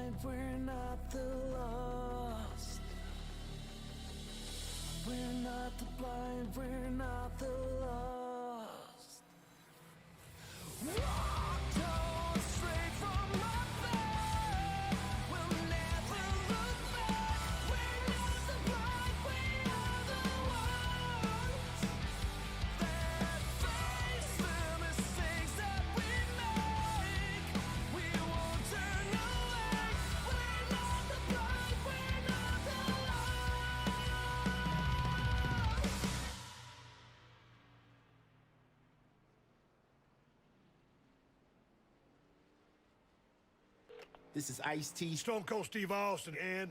blind, we're not the lost. We're not the blind, we're not the lost. Walked on straight from my bed. We'll never look back. We're not the blind, we are the ones that face the mistakes that we make. We won't turn away. We're not the blind, we're not the lost. This is Ice-T. Stone Cold Steve Austin and...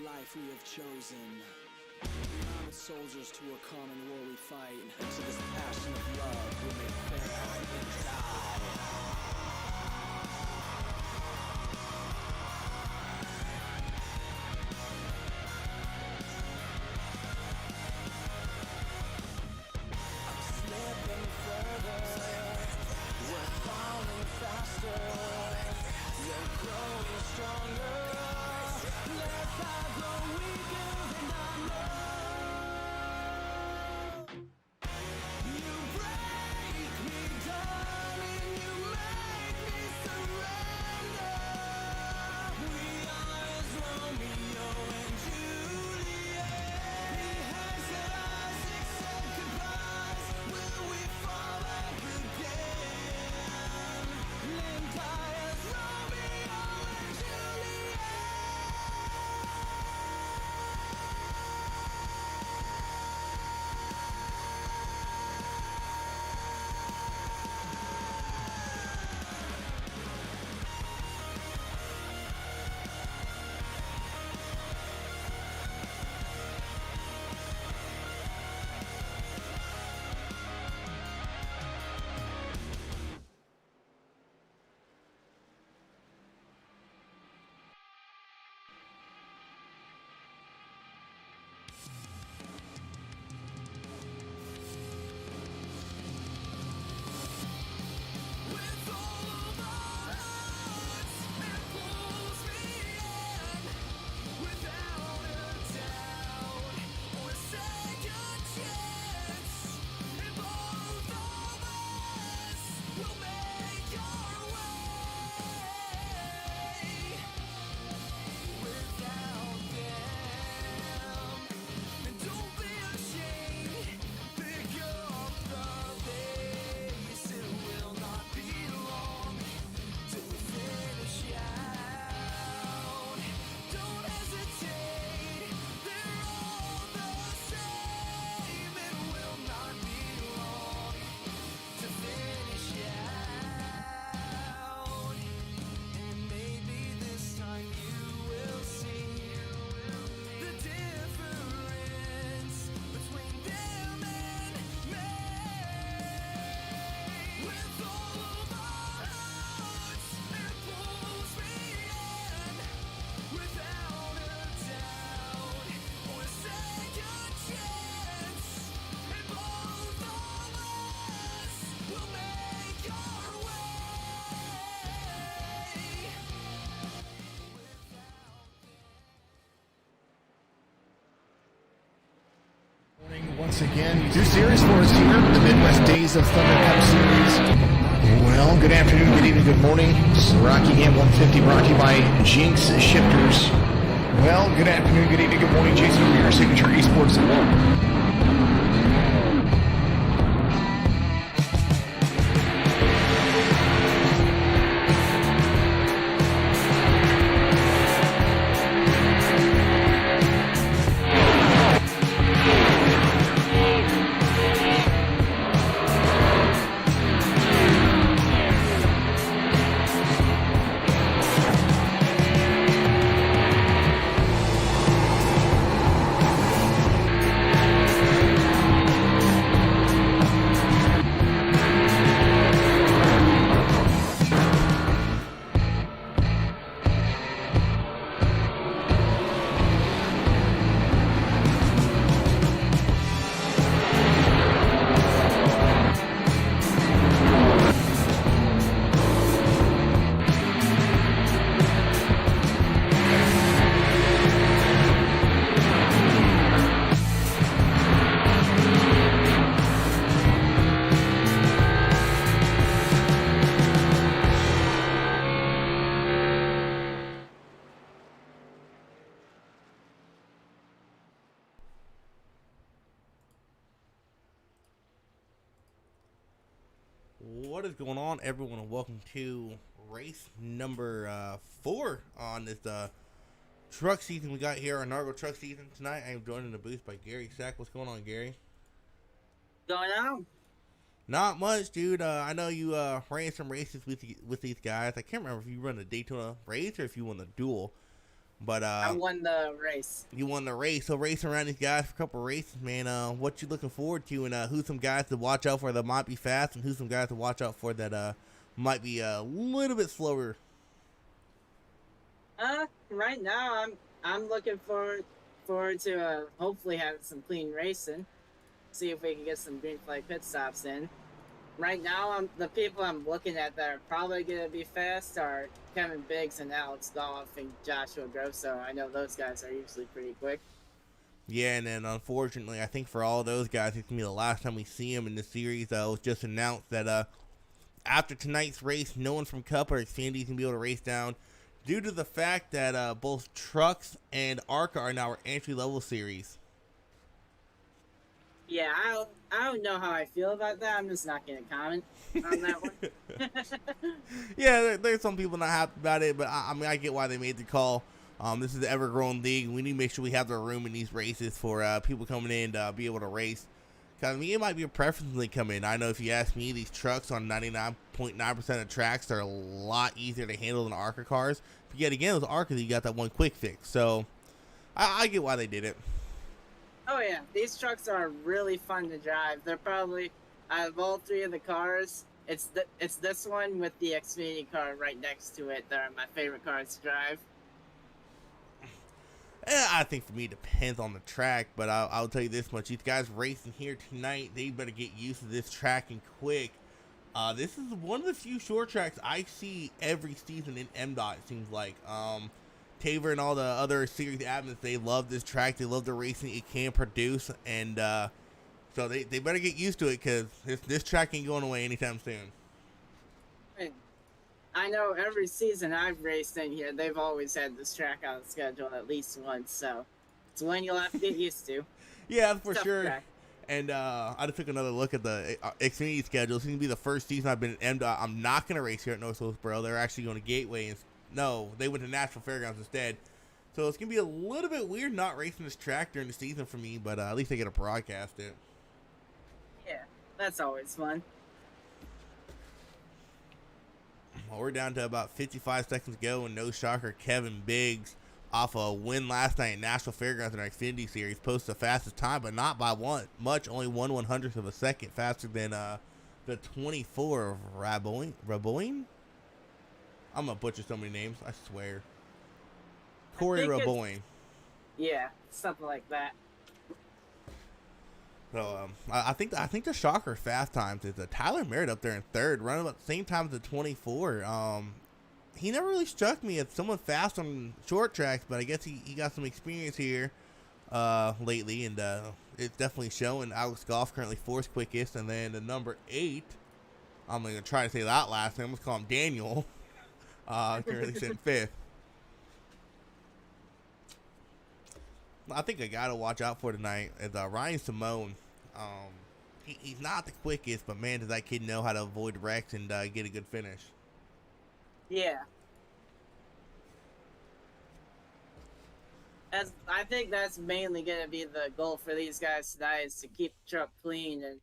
Life we have chosen, armed soldiers to a common war we fight, and to this passion of love we may fair out and die. I'm slipping further, we're falling faster, you're growing stronger. Let's not grow weaker, and I know you break me once again. You do series for us here, the Midwest Days of Thunder Cup Series. Well, good afternoon, good evening, good morning. This is Rockingham 150 brought to you by Jinx Shifters. Well, good afternoon, good evening, good morning. Jason over here, Signature Esports at One. What is going on, everyone, and welcome to race number 4 on this truck season we got here, our Nargo truck season. Tonight I am joined in the booth by Gary Sack. What's going on, Gary? Going on? Not much, dude. I know you ran some races with these guys. I can't remember if you run the Daytona race or if you won the duel. But I won the race. You won the race. So racing around these guys for a couple of races, man. What you looking forward to, and who's some guys to watch out for that might be fast, and who's some guys to watch out for that might be a little bit slower? Right now I'm looking forward to hopefully having some clean racing. See if we can get some green flag pit stops in. Right now, the people I'm looking at that are probably going to be fast are Kevin Biggs and Alex Goff and Joshua Grosso. I know those guys are usually pretty quick. Yeah, and then unfortunately, I think for all those guys, it's going to be the last time we see them in the series. It was just announced that after tonight's race, no one from Cup or Xfinity is going to be able to race down due to the fact that both Trucks and ARCA are now our entry-level series. Yeah, I don't know how I feel about that. I'm just not going to comment on that one. Yeah, there's some people not happy about it, but I mean, I get why they made the call. This is the ever-growing league, and we need to make sure we have the room in these races for people coming in to be able to race. Because, I mean, it might be a preference when they come in. I know if you ask me, these trucks on 99.9% of tracks are a lot easier to handle than ARCA cars. But yet again, with ARCA, you got that one quick fix. So, I get why they did it. Oh yeah, these trucks are really fun to drive. They're probably, out of all three of the cars, it's this one with the Xfinity car right next to it that are my favorite cars to drive. I think for me it depends on the track, but I'll tell you this much. These guys racing here tonight, they better get used to this track and quick. This is one of the few short tracks I see every season in MDOT, it seems like. Taver and all the other series admins, they love this track. They love the racing it can produce, and so they better get used to it because this track ain't going away anytime soon. I know every season I've raced in here, they've always had this track on the schedule at least once, so it's one you'll have to get used to. Yeah, for sure. Track. And I just took another look at the Xfinity schedule. It's going to be the first season I've been in MDOT. I'm not going to race here at North Wilkesboro. They're actually going to Gateway and no, they went to National Fairgrounds instead. So it's going to be a little bit weird not racing this track during the season for me, but at least I get to broadcast it. Yeah, that's always fun. Well, we're down to about 55 seconds to go, and no shocker, Kevin Biggs, off a win last night at National Fairgrounds in our Xfinity Series, posted the fastest time, but not by much, only 1/100th of a second faster than the 24 of Raboin? I'm going to butcher so many names, I swear. Corey Raboin. Yeah, something like that. So I think the shocker fast times is Tyler Merritt up there in third, running about the same time as the 24. He never really struck me as someone fast on short tracks, but I guess he got some experience here lately, and it's definitely showing. Alex Goff currently fourth quickest, and then the number 8. I'm gonna try to say that last name. I'm gonna call him Daniel. Currently sitting fifth. I think a guy to watch out for tonight is Ryan Simone. He's not the quickest, but man, does that kid know how to avoid wrecks and get a good finish. Yeah. I think that's mainly going to be the goal for these guys tonight, is to keep the truck clean and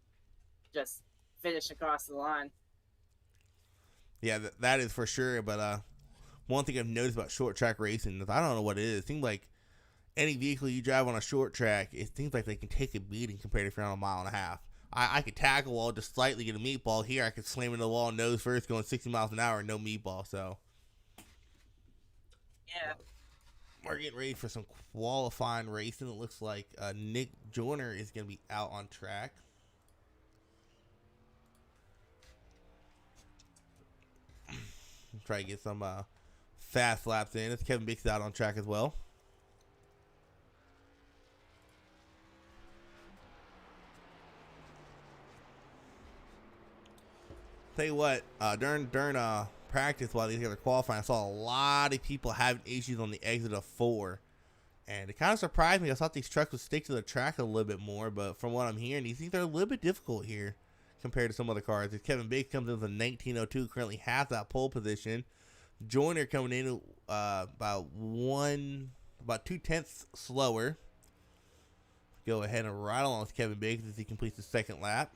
just finish across the line. Yeah, that is for sure. But one thing I've noticed about short track racing is I don't know what it is. It seems like any vehicle you drive on a short track, it seems like they can take a beating compared to if you're on a mile and a half. I could tackle wall, just slightly get a meatball. Here, I could slam into the wall nose first, going 60 miles an hour, no meatball. So, Yeah. we're getting ready for some qualifying racing. It looks like Nick Joyner is going to be out on track. Try to get some fast laps in. It's Kevin Bix out on track as well. Tell you what, during practice while these guys are qualifying, I saw a lot of people having issues on the exit of 4. And it kind of surprised me. I thought these trucks would stick to the track a little bit more, but from what I'm hearing, these things are a little bit difficult here compared to some other cars. As Kevin Biggs comes in with a 1902, currently has that pole position. Joyner coming in about 2/10 slower. Go ahead and ride along with Kevin Biggs as he completes the second lap.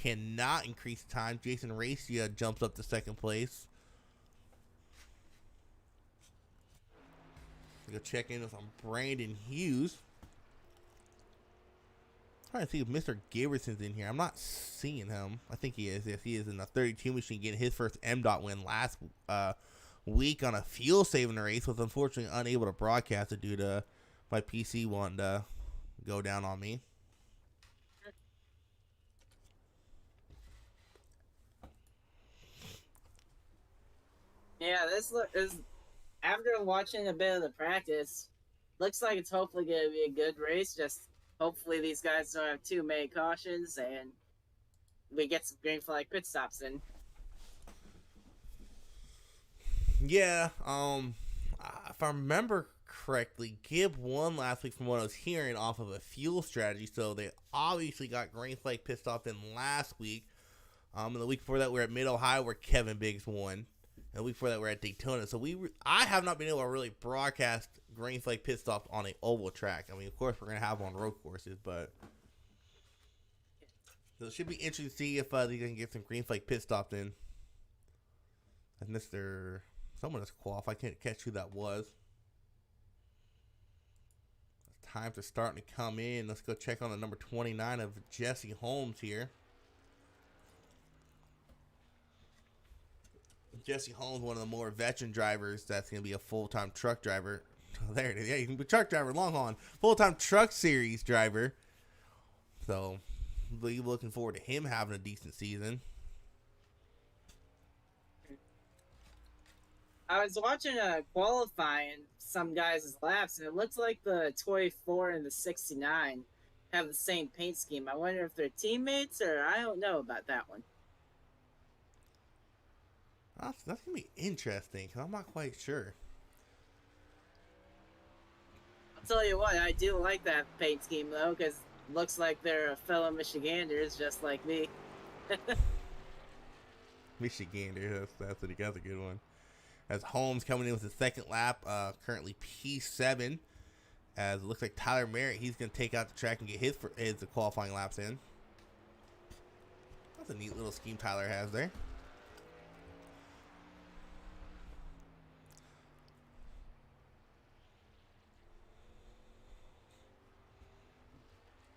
Cannot increase time. Jason Racia jumps up to second place. Go check in with Brandon Hughes. Trying to see if Mr. Giberson's in here. I'm not seeing him. I think he is. Yes, he is in the 32 machine, getting his first MDOT win last week on a fuel saving race. Was unfortunately unable to broadcast it due to my PC wanting to go down on me. Yeah, this is, after watching a bit of the practice, looks like it's hopefully going to be a good race. Just hopefully these guys don't have too many cautions and we get some green flag pit stops in. Yeah, if I remember correctly, Gibb won last week from what I was hearing off of a fuel strategy, so they obviously got green flag pit stop in last week. And the week before that, we were at Mid-Ohio where Kevin Biggs won. And the week before that, we're at Daytona. So I have not been able to really broadcast green flag pit stops on an oval track. I mean, of course, we're going to have them on road courses, but so it should be interesting to see if they can get some green flag pit stops in. And someone is qualified. I can't catch who that was. Times are starting to come in. Let's go check on the number 29 of Jesse Holmes here. Jesse Holmes, one of the more veteran drivers, that's going to be a full-time truck driver. Oh, there it is. Yeah, you can be a truck driver, long haul, full-time truck series driver. So, be looking forward to him having a decent season. I was watching qualifying some guys' laps, and it looks like the 24 and the 69 have the same paint scheme. I wonder if they're teammates, or I don't know about that one. That's going to be interesting, because I'm not quite sure. I'll tell you what, I do like that paint scheme, though, because it looks like they're fellow Michiganders just like me. Michigander, that's a good one. As Holmes coming in with the second lap, currently P7. As it looks like Tyler Merritt, he's going to take out the track and get his qualifying laps in. That's a neat little scheme Tyler has there.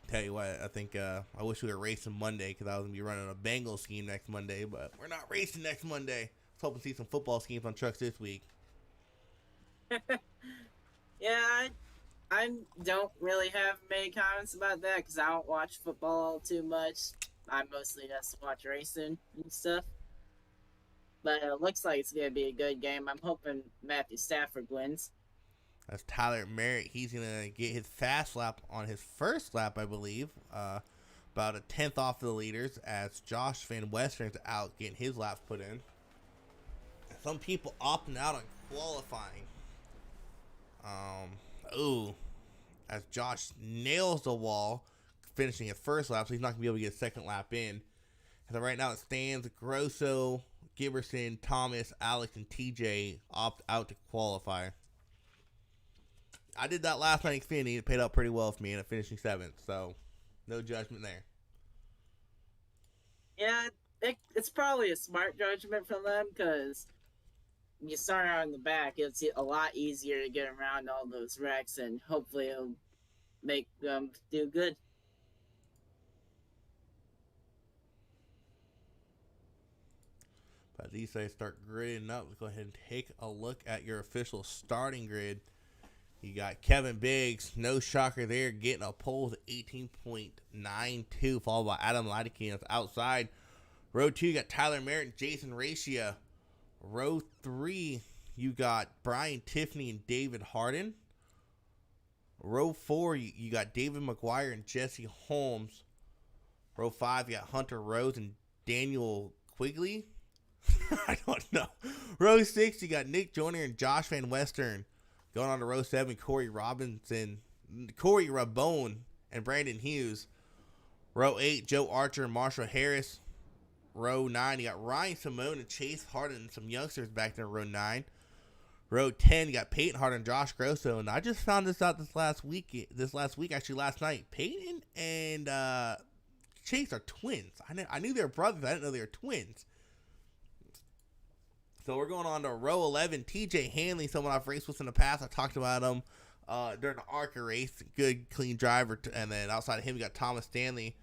Tell you what, I think I wish we were racing Monday because I was going to be running a Bengal scheme next Monday, but we're not racing next Monday. Let's hope to see some football schemes on trucks this week. Yeah, I don't really have many comments about that because I don't watch football too much. I mostly just watch racing and stuff. But it looks like it's going to be a good game. I'm hoping Matthew Stafford wins. That's Tyler Merritt. He's going to get his fast lap on his first lap, I believe. About a 10th off of the leaders as Josh Van Western's out getting his laps put in. Some people opting out on qualifying. As Josh nails the wall, finishing his first lap, so he's not going to be able to get a second lap in. So right now it stands Grosso, Giberson, Thomas, Alex, and TJ opt out to qualify. I did that last night in Xfinity. It paid out pretty well for me, and it finishing 7th, so no judgment there. Yeah, it's probably a smart judgment from them because you start out in the back, it's a lot easier to get around all those wrecks, and hopefully it'll make them do good. But these guys start gridding up. Let's go ahead and take a look at your official starting grid. You got Kevin Biggs, no shocker there, getting a pole to 18.92, followed by Adam Leideke on the outside. Row 2, you got Tyler Merritt and Jason Racia. Row 3, you got Brian Tiffany and David Harden. Row 4, you got David McGuire and Jesse Holmes. Row 5, you got Hunter Rose and Daniel Quigley. I don't know. Row 6, you got Nick Joyner and Josh Van Western. Going on to row 7, Corey Rabone, and Brandon Hughes. Row 8, Joe Archer and Marshall Harris. Row 9, you got Ryan Simone and Chase Harden and some youngsters back there in row 9. Row 10, you got Peyton Harden and Josh Grosso. And I just found this out last night. Peyton and Chase are twins. I knew they were brothers. I didn't know they were twins. So we're going on to row 11. TJ Hanley, someone I've raced with in the past. I talked about him during the ARCA race. Good, clean driver. And then outside of him, we got Thomas Stanley.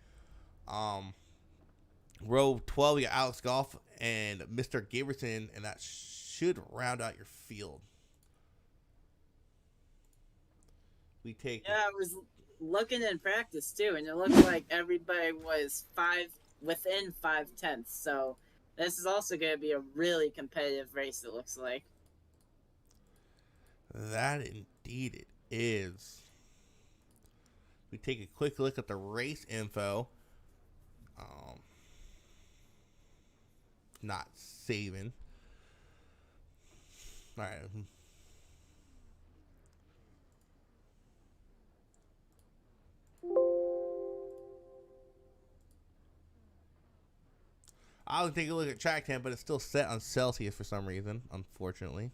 Row 12, we got Alex Goff and Mr. Giberson. And that should round out your field. We take... Yeah, I was looking in practice, too. And it looked like everybody was within 5/10. So... this is also going to be a really competitive race, it looks like. That indeed it is. We take a quick look at the race info. Not saving. All right. I would take a look at track temp, but it's still set on Celsius for some reason, unfortunately.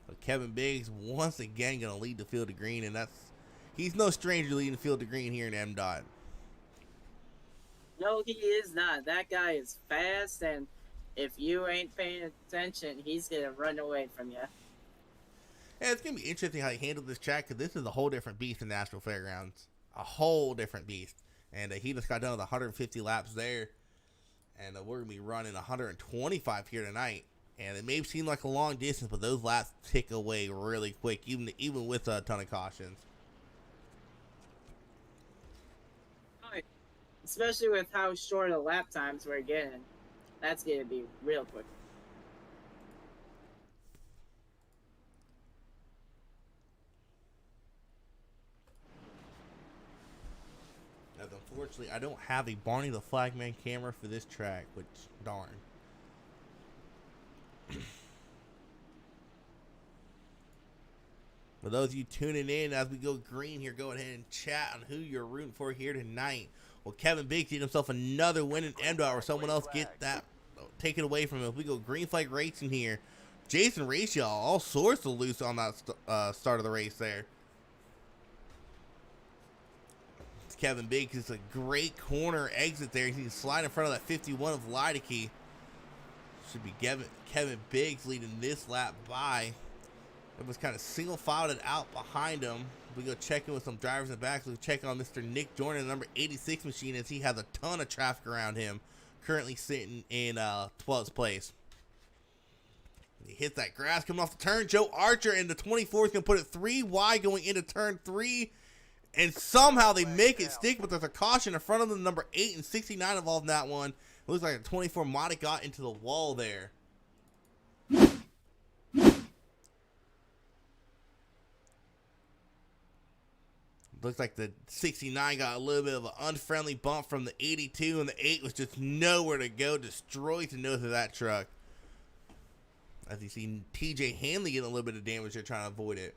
But Kevin Biggs once again going to lead the field to green, and he's no stranger leading the field to green here in MDOT. No, he is not. That guy is fast, and if you ain't paying attention, he's going to run away from you. Yeah, it's going to be interesting how he handled this track, because this is a whole different beast in Nashville Fairgrounds. A whole different beast. And he just got done with 150 laps there. And we're going to be running 125 here tonight. And it may seem like a long distance, but those laps tick away really quick, even with a ton of cautions. Especially with how short of lap times we're getting. That's going to be real quick. As unfortunately, I don't have a Barney the Flagman camera for this track, which, darn. For those of you tuning in as we go green here, go ahead and chat on who you're rooting for here tonight. Well, Kevin Biggs did himself another win in MDOT, or someone else get that taken away from him. If we go green flag racing here, Jason Racia, all sorts of loose on that start of the race there. It's Kevin Biggs. It's a great corner exit there. He can slide in front of that 51 of Leideke. Should be Kevin Biggs leading this lap by. It was kind of single-filed out behind him. We go check in with some drivers in the back. So we check on Mr. Nick Joyner, the number 86 machine, as he has a ton of traffic around him. Currently sitting in 12th place. He hits that grass coming off the turn. Joe Archer in the 24th is going to put it 3 wide going into turn 3. And somehow they make it stick, but there's a caution in front of them. Number 8 and 69 involved in that one. It looks like a 24 might have got into the wall there. Looks like the 69 got a little bit of an unfriendly bump from the 82, and the 8 was just nowhere to go. Destroyed the nose of that truck. As you see TJ Hanley getting a little bit of damage there, trying to avoid it.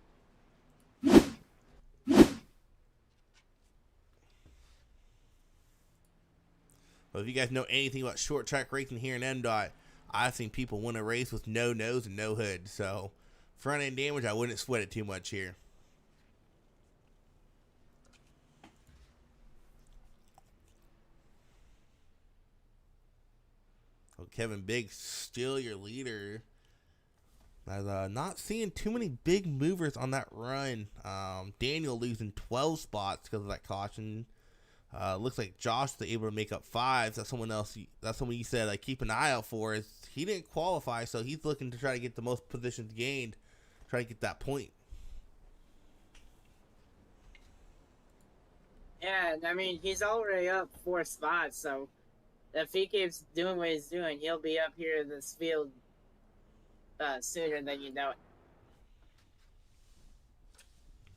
But if you guys know anything about short track racing here in MDOT, I've seen people win a race with no nose and no hood. So front end damage, I wouldn't sweat it too much here. So Kevin Biggs still your leader. Not seeing too many big movers on that run. Daniel losing 12 spots because of that caution. Looks like Josh was able to make up 5. That's someone else. That's someone you said keep an eye out for. He didn't qualify, so he's looking to try to get the most positions gained, try to get that point. Yeah, I mean, he's already up 4 spots, so if he keeps doing what he's doing, he'll be up here in this field sooner than you know it.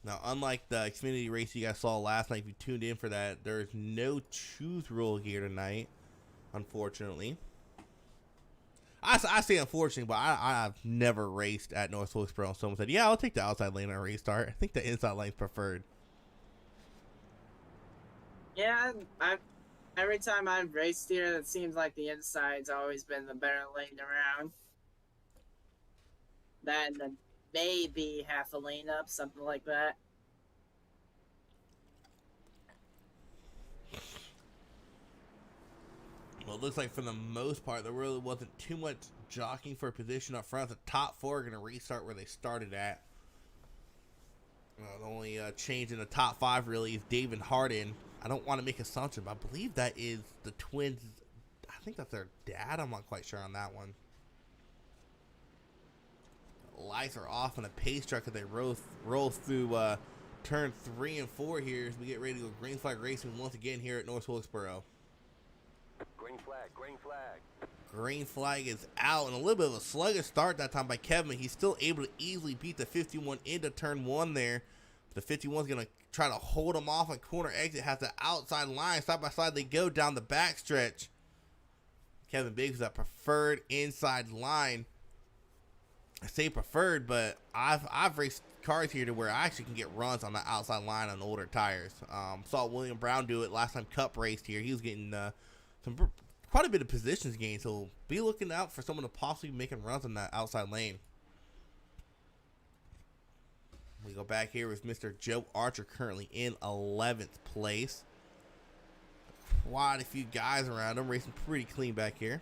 Now, unlike the Xfinity race you guys saw last night, if you tuned in for that, there's no choose rule here tonight, unfortunately. I say unfortunately, but I've never raced at North Wilkesboro. Someone said, yeah, I'll take the outside lane on a restart. I think the inside lane's preferred. Yeah, every time I've raced here, it seems like the inside's always been the better lane around. That and then maybe half a lane up, something like that. Well, it looks like for the most part, there really wasn't too much jockeying for a position up front. The top 4 are going to restart where they started at. The only change in the top 5 really is David Harden. I don't want to make assumptions, but I believe that is the twins. I think that's their dad. I'm not quite sure on that one. Lights are off on a pace truck as they roll through turn 3 and 4 here as we get ready to go green flag racing once again here at North Wilkesboro. Green flag, green flag. Green flag is out, and a little bit of a sluggish start that time by Kevin. He's still able to easily beat the 51 into turn 1 there. The 51's going to try to hold him off on corner exit, has the outside line. Side by side they go down the back stretch. Kevin Biggs with that preferred inside line. I say preferred, but I've raced cars here to where I actually can get runs on the outside line on older tires. Saw William Brown do it last time Cup raced here. He was getting quite a bit of positions gained, so be looking out for someone to possibly be making runs on that outside lane. We go back here with Mr. Joe Archer currently in 11th place. Quite a few guys around him, racing pretty clean back here.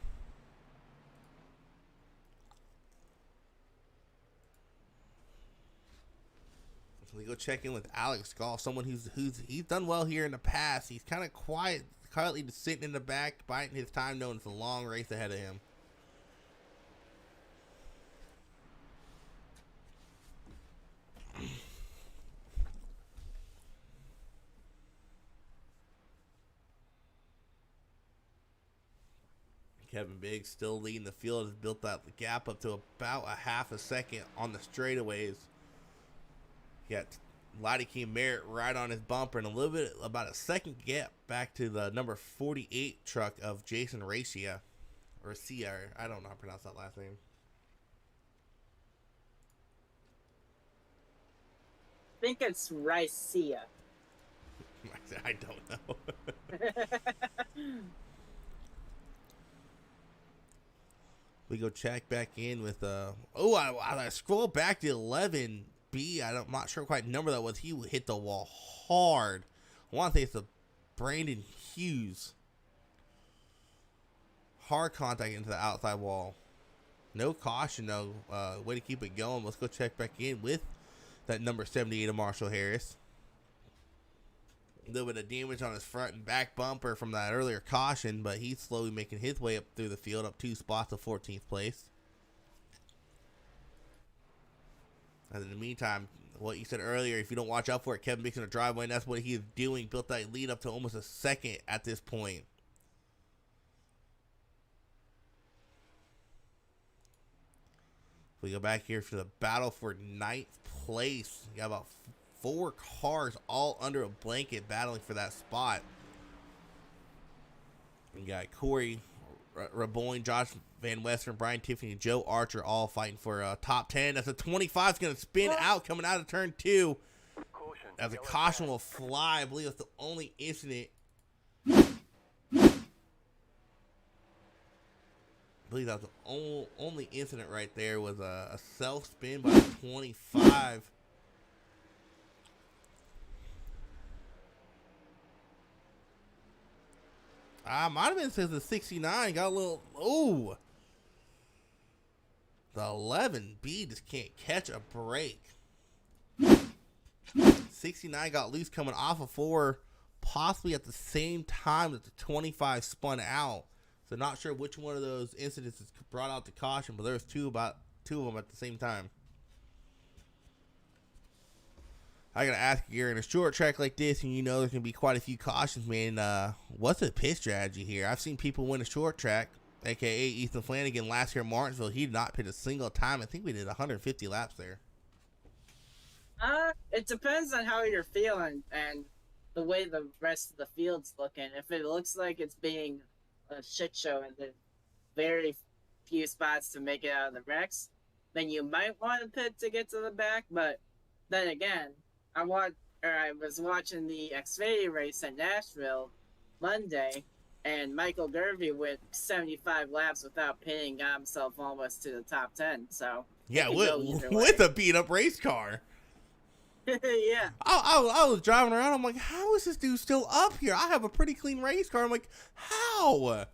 So we go check in with Alex Goff, someone he's done well here in the past. He's kind of quietly just sitting in the back, biding his time, knowing it's a long race ahead of him. Kevin Biggs still leading the field, has built that gap up to about a half a second on the straightaways. He got Lottie King Merritt right on his bumper, and a little bit, about a second gap back to the number 48 truck of Jason Racia, or Cia, I don't know how to pronounce that last name. I think it's Ricea. I don't know. We go check back in with I scroll back to 11B. I'm not sure quite number that was. He hit the wall hard. I want to say it's a Brandon Hughes. Hard contact into the outside wall. No caution though. Way to keep it going. Let's go check back in with that number 78 of Marshall Harris. A little bit of damage on his front and back bumper from that earlier caution, but he's slowly making his way up through the field, up 2 spots to 14th place. And in the meantime, what you said earlier, if you don't watch out for it, Kevin Biggs in the driveway, and that's what he is doing. Built that lead up to almost a second at this point. We go back here for the battle for 9th place. You got about 4 cars all under a blanket battling for that spot. You got Corey Raboyne, Josh Van Western, Brian Tiffany, and Joe Archer all fighting for top 10. That's a 25 is going to spin out coming out of turn 2. Caution. As a yellow caution flag. will fly. I believe that's the only incident. I believe that was the only incident right there was a self spin by 25. Might have been since the 69 got a little. Ooh, the 11B just can't catch a break. 69 got loose coming off of 4, possibly at the same time that the 25 spun out. So not sure which one of those incidents brought out the caution, but there's two of them at the same time. I gotta ask you, you're in a short track like this, and you know there's gonna be quite a few cautions, man. What's the pit strategy here? I've seen people win a short track, aka Ethan Flanagan last year in Martinsville. He did not pit a single time. I think we did 150 laps there. It depends on how you're feeling and the way the rest of the field's looking. If it looks like it's being a shit show and there's very few spots to make it out of the wrecks, then you might want to pit to get to the back. But then again, I was watching the Xfinity race at Nashville Monday, and Michael Gervey went 75 laps without pitting, got himself almost to the top 10. So Yeah, it could go either way. with a beat up race car. Yeah. I was driving around. I'm like, how is this dude still up here? I have a pretty clean race car. I'm like, how?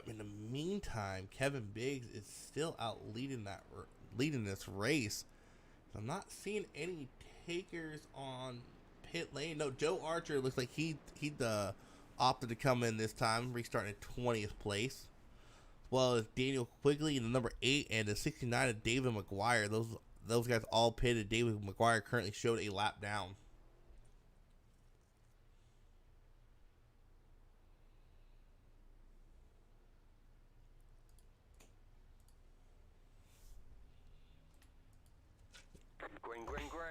In the meantime, Kevin Biggs is still out leading this race. I'm not seeing any takers on pit lane. No, Joe Archer looks like he opted to come in this time, restarting at 20th place. Well as Daniel Quigley in the number 8 and the 69 of David McGuire. Those guys all pitted. David McGuire currently showed a lap down.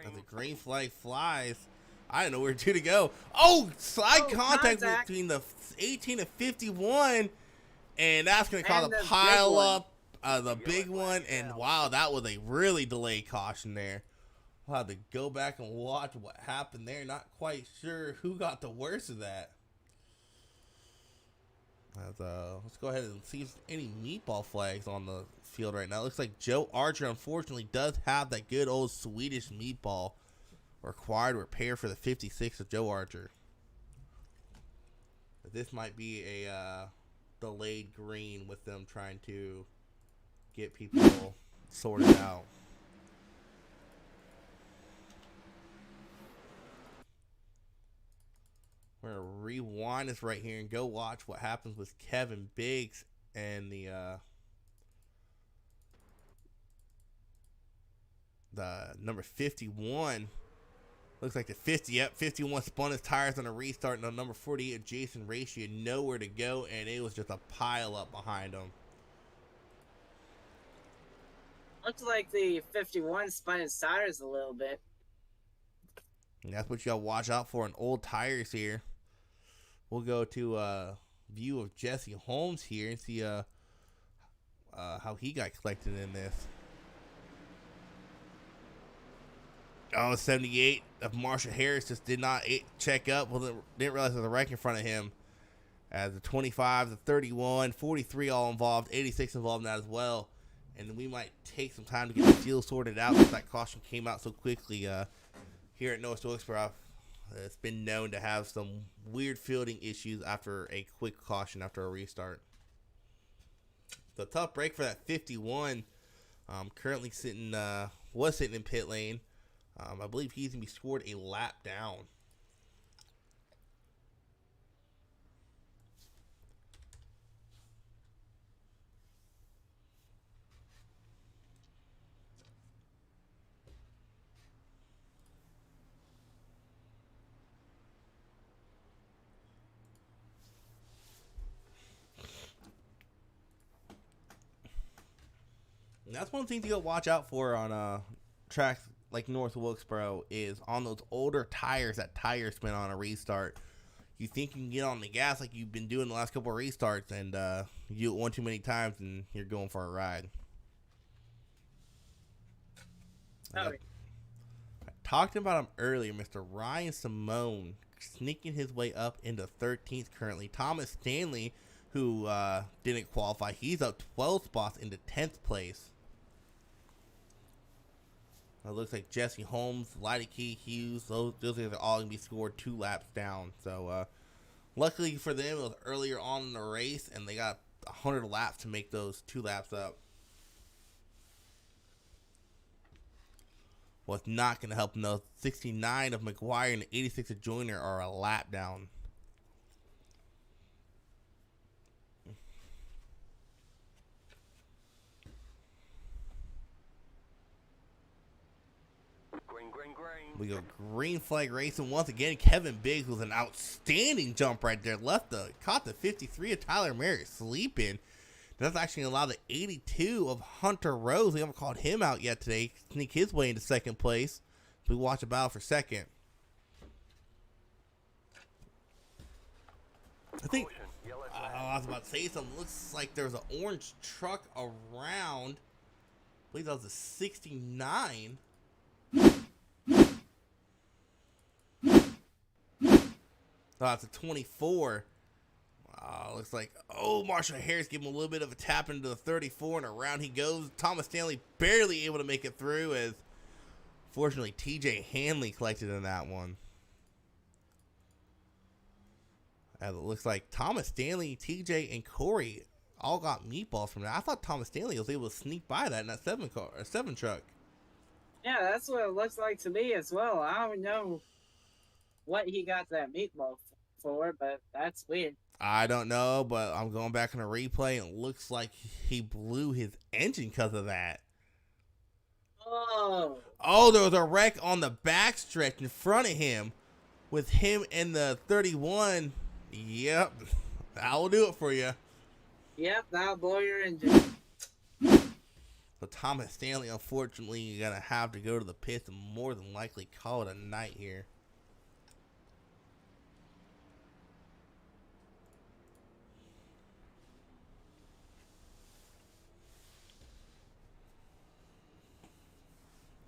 As the green flag flies, I don't know where to go. Oh, side contact between the 18 and 51, and that's going to cause a pile up, the big one. And wow, that was a really delayed caution there. We'll have to go back and watch what happened there. Not quite sure who got the worst of that. Let's go ahead and see if any meatball flags on the field right now. It looks like Joe Archer, unfortunately, does have that good old Swedish meatball required repair for the 56 of Joe Archer. But this might be a delayed green with them trying to get people sorted out. We're going to rewind this right here and go watch what happens with Kevin Biggs and the number 51. Looks like the 51 spun his tires on a restart, and the number 48 of Jason Ratio nowhere to go, and it was just a pile up behind him. Looks like the 51 spun his tires a little bit. And that's what you got to watch out for in old tires here. We'll go to a view of Jesse Holmes here and see how he got collected in this. Oh, 78 of Marshall Harris just did not check up. Well, didn't realize there was a wreck in front of him. As the 25, the 31, 43 all involved, 86 involved in that as well. And we might take some time to get the field sorted out since that caution came out so quickly. Here at North Wilkesboro, it's been known to have some weird fielding issues after a quick caution after a restart. The tough break for that 51. Currently was sitting in pit lane. I believe he's going to be scored a lap down. And that's one thing to go watch out for on tracks like North Wilkesboro is on those older tires that tire spin on a restart. You think you can get on the gas like you've been doing the last couple of restarts, and you do it one too many times, and you're going for a ride. Oh, I talked about him earlier, Mr. Ryan Simone, sneaking his way up into 13th currently. Thomas Stanley, who didn't qualify, he's up 12 spots into 10th place. It looks like Jesse Holmes, Lideke, Hughes, those are all going to be scored 2 laps down. So, luckily for them, it was earlier on in the race, and they got 100 laps to make those 2 laps up. What's not going to help them, though, 69 of McGuire and 86 of Joyner are a lap down. We go green flag racing once again. Kevin Biggs with an outstanding jump right there. Caught the 53 of Tyler Merritt sleeping. That's actually allowed the 82 of Hunter Rose. We haven't called him out yet today. Sneak his way into second place. We watch a battle for second. I think I was about to say something. Looks like there's an orange truck around. I believe that was a 69. Oh, it's a 24. Looks like, Marshall Harris gave him a little bit of a tap into the 34, and around he goes. Thomas Stanley barely able to make it through, as fortunately TJ Hanley collected in that one. As it looks like Thomas Stanley, TJ, and Corey all got meatballs from that. I thought Thomas Stanley was able to sneak by that in that 7 truck. yeah, that's what it looks like to me as well. I don't know what he got that meatball for, but that's weird. I don't know, but I'm going back in a replay, and it looks like he blew his engine because of that. Oh, there was a wreck on the backstretch in front of him with him and the 31. Yep, that will do it for you. Yep, that'll blow your engine. So Thomas Stanley, unfortunately, you're going to have to go to the pits and more than likely call it a night here.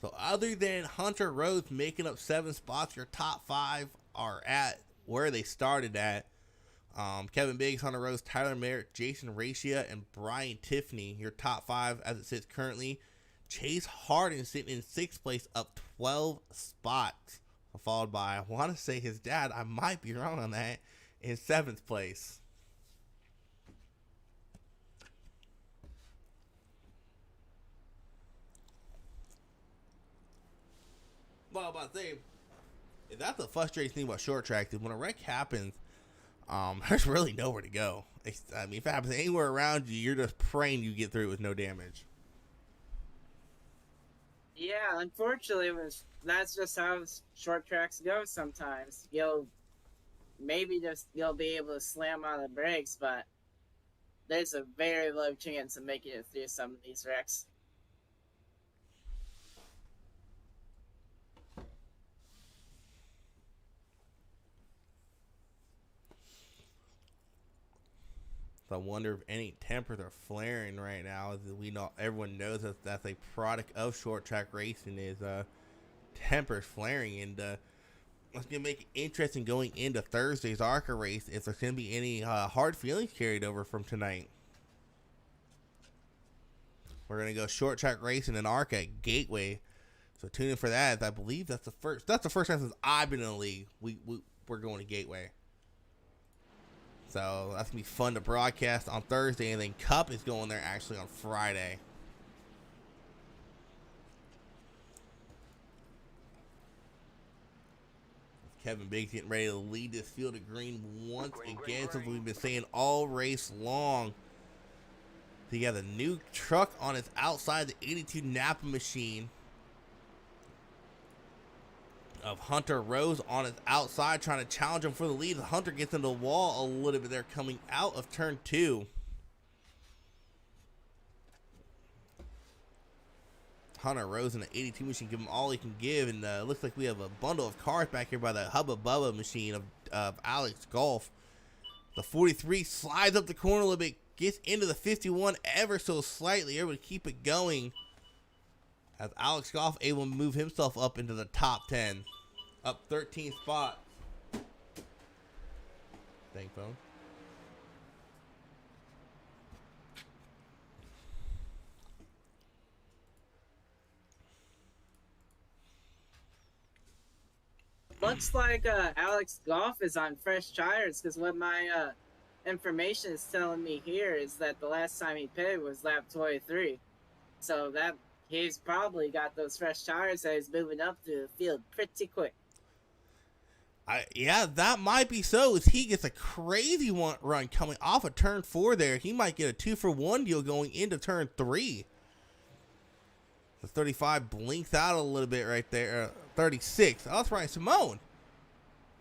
So other than Hunter Rose making up 7 spots, your top 5 are at where they started at. Kevin Biggs, Hunter Rose, Tyler Merritt, Jason Racia, and Brian Tiffany. Your top 5 as it sits currently. Chase Harden sitting in 6th place, up 12 spots. Followed by, I want to say his dad, I might be wrong on that, in 7th place. Well, I'm about to say, that's the frustrating thing about short track is when a wreck happens, there's really nowhere to go. If it happens anywhere around you, you're just praying you get through it with no damage. Yeah, unfortunately, that's just how short tracks go sometimes. You'll be able to slam on the brakes, but there's a very low chance of making it through some of these wrecks. So I wonder if any tempers are flaring right now. As we know, everyone knows that that's a product of short track racing is tempers flaring, and it's gonna make it interesting going into Thursday's ARCA race if there's gonna be any hard feelings carried over from tonight. We're gonna go short track racing and ARCA at Gateway, so tune in for that. I believe that's the first time since I've been in the league we're going to Gateway. So that's going to be fun to broadcast on Thursday, and then Cup is going there actually on Friday. Kevin Biggs getting ready to lead this field of green once again, as we've been saying all race long. He got a new truck on his outside, the 82 Napa machine of Hunter Rose on his outside, trying to challenge him for the lead. Hunter gets into the wall a little bit there coming out of turn 2. Hunter Rose in the 82 machine, give him all he can give, and looks like we have a bundle of cars back here by the Hubba Bubba machine of Alex Golf. The 43 slides up the corner a little bit, gets into the 51 ever so slightly, able to keep it going. As Alex Golf able to move himself up into the top 10, up 13 spots. Thank phone. Looks like Alex Golf is on fresh tires, because what my information is telling me here is that the last time he pitted was lap 23. So that he's probably got those fresh tires that he's moving up through the field pretty quick. Yeah, that might be so. As he gets a crazy run coming off of turn 4 there, he might get a 2-for-1 deal going into turn 3. The 35 blinks out a little bit right there. 36. Oh, that's Ryan Simone.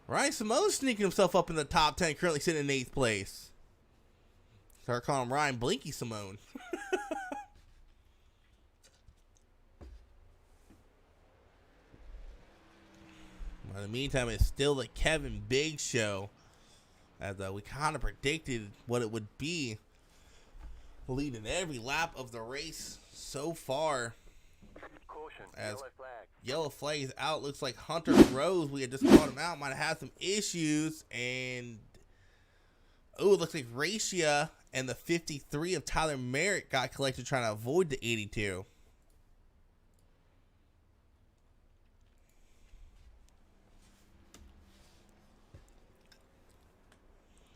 Ryan Simone's sneaking himself up in the top 10, currently sitting in 8th place. Start calling him Ryan Blinky Simone. In the meantime, it's still the Kevin Biggs show, as we kind of predicted what it would be, leading every lap of the race so far. Caution, As yellow flag. yellow flag is out, looks like Hunter Rose, we had just called him out, might have had some issues, and oh, it looks like Racia and the 53 of Tyler Merritt got collected trying to avoid the 82.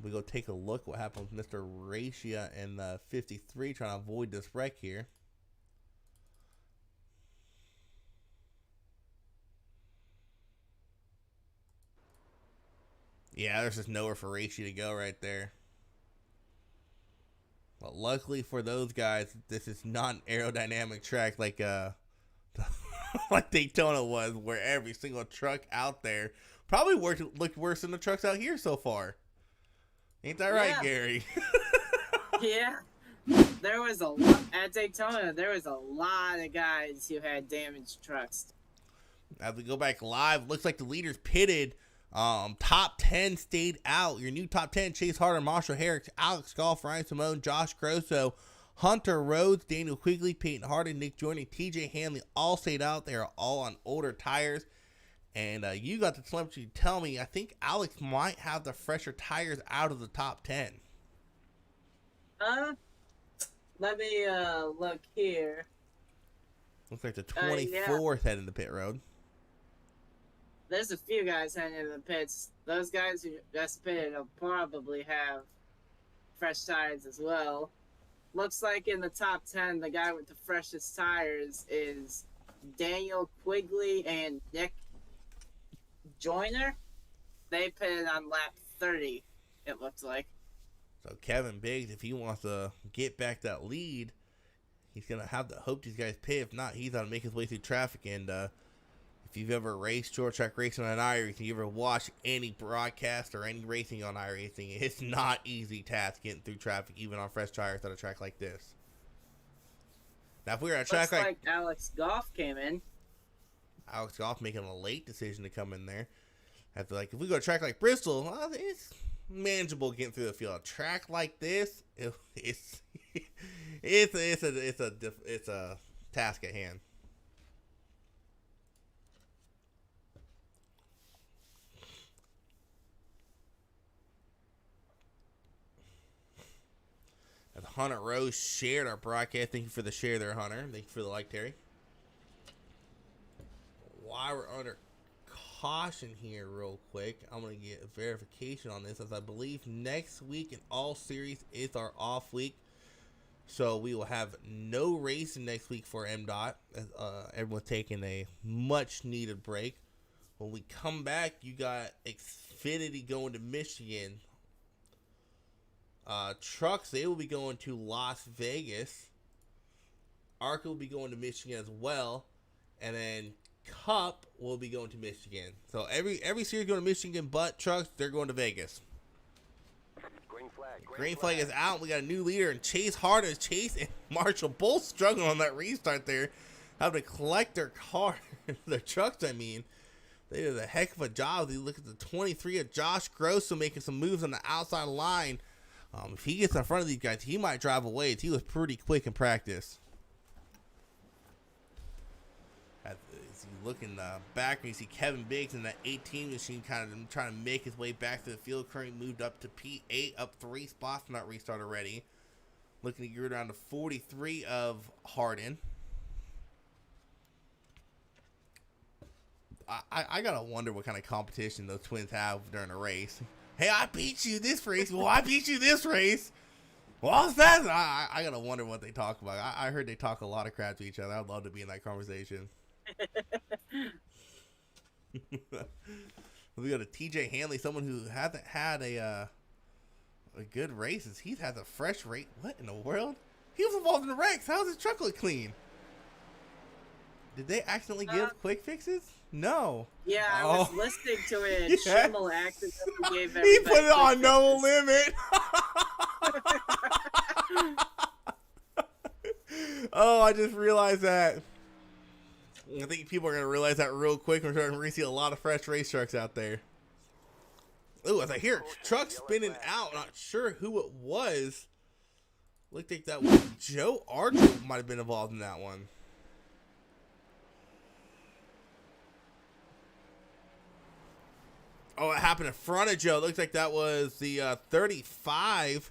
We go take a look what happened with Mr. Racia and the 53 trying to avoid this wreck here. Yeah, there's just nowhere for Racia to go right there. But luckily for those guys, this is not an aerodynamic track like like Daytona was, where every single truck out there probably looked worse than the trucks out here so far. Ain't that right, Yeah. Gary? Yeah. There was a lot at Daytona. There was a lot of guys who had damaged trucks. As we go back live, looks like the leaders pitted. Top 10 stayed out. Your new top 10: Chase Harder, Marshall Herrick, Alex Golf, Ryan Simone, Josh Grosso, Hunter Rhodes, Daniel Quigley, Peyton Harding, Nick Joyner, TJ Hanley all stayed out. They are all on older tires. And you got the telemetry to tell me, I think Alex might have the fresher tires out of the top 10. Let me look here. Looks like the 24th heading to pit road. There's a few guys heading in the pits. Those guys who just pitted will probably have fresh tires as well. Looks like in the top 10, the guy with the freshest tires is Daniel Quigley and Nick Joyner. They pitted on lap 30, it looks like. So Kevin Biggs, if he wants to get back that lead, he's going to have to hope these guys pit. If not, he's going to make his way through traffic. And if you've ever raced short track racing on iRacing, you ever watch any broadcast or any racing on iRacing, it's not easy task getting through traffic, even on fresh tires on a track like this. Now, if we were at a track Looks like Alex Goff came in. Alex Goff making a late decision to come in there. If we go to a track like Bristol, well, it's manageable getting through the field. A track like this, it's a task at hand. As Hunter Rose shared our broadcast, thank you for the share there, Hunter. Thank you for the like, Terry. While we're under caution here real quick, I'm going to get a verification on this, as I believe next week in all series is our off week. So we will have no racing next week for MDOT. Everyone's taking a much needed break. When we come back, you got Xfinity going to Michigan. Trucks, they will be going to Las Vegas. ARCA will be going to Michigan as well. And then Cup will be going to Michigan. So every series going to Michigan, but trucks, they're going to Vegas. Green flag. Green flag is out. We got a new leader in Chase Harden. Chase and Marshall both struggling on that restart there. having to collect their car, their trucks, I mean. They did a heck of a job. You look at the 23 of Josh Grosso making some moves on the outside line. If he gets in front of these guys, he might drive away. He was pretty quick in practice. As you look in the back, you see Kevin Biggs in that 18 machine kind of trying to make his way back to the field. Currently moved up to P8, up 3 spots from that restart already. Looking to get around to 43 of Harden. I gotta wonder what kind of competition those twins have during a race. Hey, I beat you this race. Well, I beat you this race. What's that? I gotta wonder what they talk about. I heard they talk a lot of crap to each other. I'd love to be in that conversation. We got a TJ Hanley, someone who hasn't had a good race. He's had a fresh rate. What in the world? He was involved in the wrecks. How's his truck look clean? Did they accidentally give quick fixes? No. Yeah, I was listening to it. Yeah. Schimmel accidentally gave everybody. He put it on no fixes. limit. Oh, I just realized that. I think people are going to realize that real quick. We're starting to see a lot of fresh race trucks out there. Oh, as I hear trucks spinning out, not sure who it was. Looked like that was Joe Archer might have been involved in that one. Oh, it happened in front of Joe. Looks like that was the 35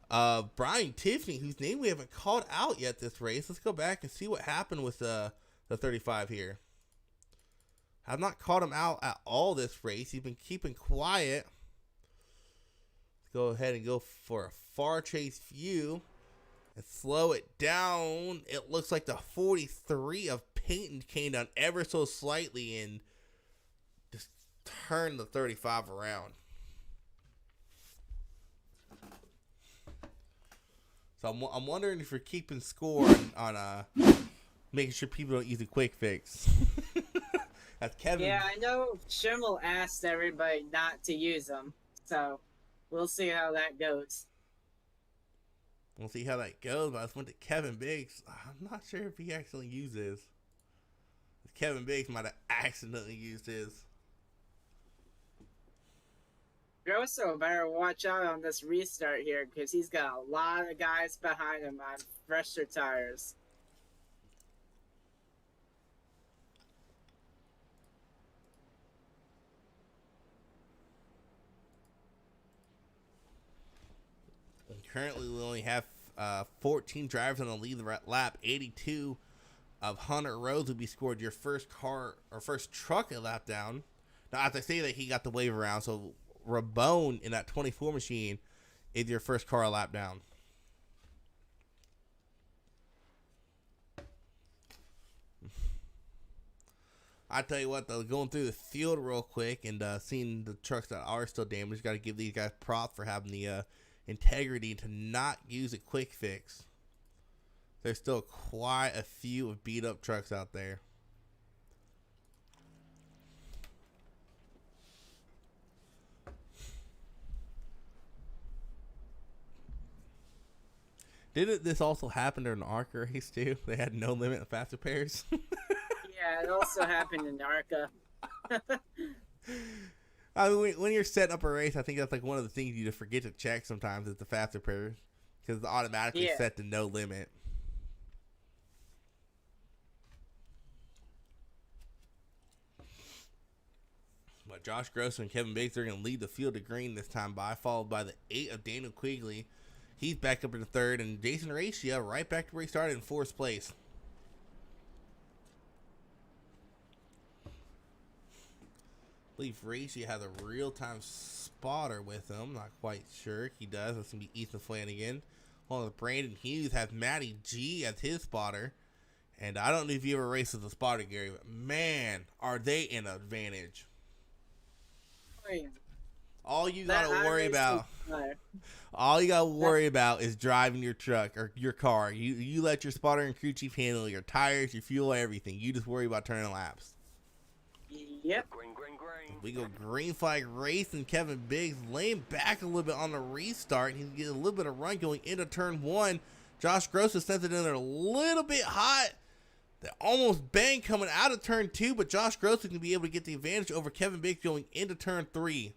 Brian Tiffany, whose name we haven't called out yet this race. Let's go back and see what happened with the 35 here. I've not called him out at all this race. He's been keeping quiet. Let's go ahead and go for a far chase view and slow it down. It looks like the 43 of Peyton came down ever so slightly and just turned the 35 around. So I'm wondering if you're keeping score on making sure people don't use a quick fix. That's Kevin. Yeah, I know Schimmel asked everybody not to use them, so we'll see how that goes. We'll see how that goes. But I just went to Kevin Biggs. I'm not sure if he actually uses. Kevin Biggs might have accidentally used his. Grosso better watch out on this restart here because he's got a lot of guys behind him on fresher tires. And currently, we only have 14 drivers on the lead lap. 82 of Hunter Rose will be scored your first car or first truck a lap down. Now, as I say that, he got the wave around, so Rabone in that 24 machine is your first car a lap down. I tell you what, though, going through the field real quick and seeing the trucks that are still damaged, got to give these guys props for having the integrity to not use a quick fix. There's still quite a few of beat up trucks out there. Didn't this also happen during the ARCA race too? They had no limit of faster pairs. Yeah, it also happened in ARCA. I mean, when you're setting up a race, I think that's like one of the things you just forget to check sometimes is the faster pairs because it's automatically set to no limit. But Josh Grosso and Kevin Biggs are going to lead the field to green this time by, followed by the 8 of Daniel Quigley. He's back up in the third, and Jason Racia right back to where he started in fourth place. I believe Racia has a real-time spotter with him. Not quite sure. He does. That's going to be Ethan Flanagan. Along with Brandon Hughes has Matty G as his spotter. And I don't know if you ever raced with a spotter, Gary, but man, are they in an advantage. Oh, yeah. All you got to worry about... All you gotta worry about is driving your truck or your car. You let your spotter and crew chief handle your tires, your fuel, everything. You just worry about turning laps. Yep. Green, green, green. We go green flag race, and Kevin Biggs laying back a little bit on the restart. He's getting a little bit of run going into turn one. Josh Grosso sends it in there a little bit hot, They almost banged coming out of turn 2, but Josh Gross is going to be able to get the advantage over Kevin Biggs going into turn 3.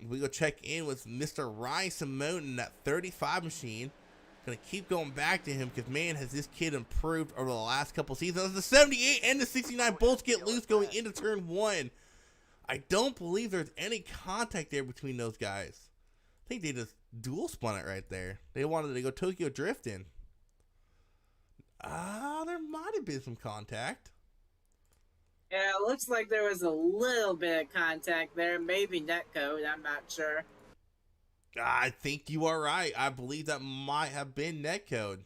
We go check in with Mr. Ryan Simone in that 35 machine. Going to keep going back to him because, man, has this kid improved over the last couple seasons. The 78 and the 69 both get loose going into turn 1. I don't believe there's any contact there between those guys. I think they just dual spun it right there. They wanted to go Tokyo drifting. There might have been some contact. Yeah, it looks like there was a little bit of contact there. Maybe netcode, I'm not sure. I think you are right. I believe that might have been netcode.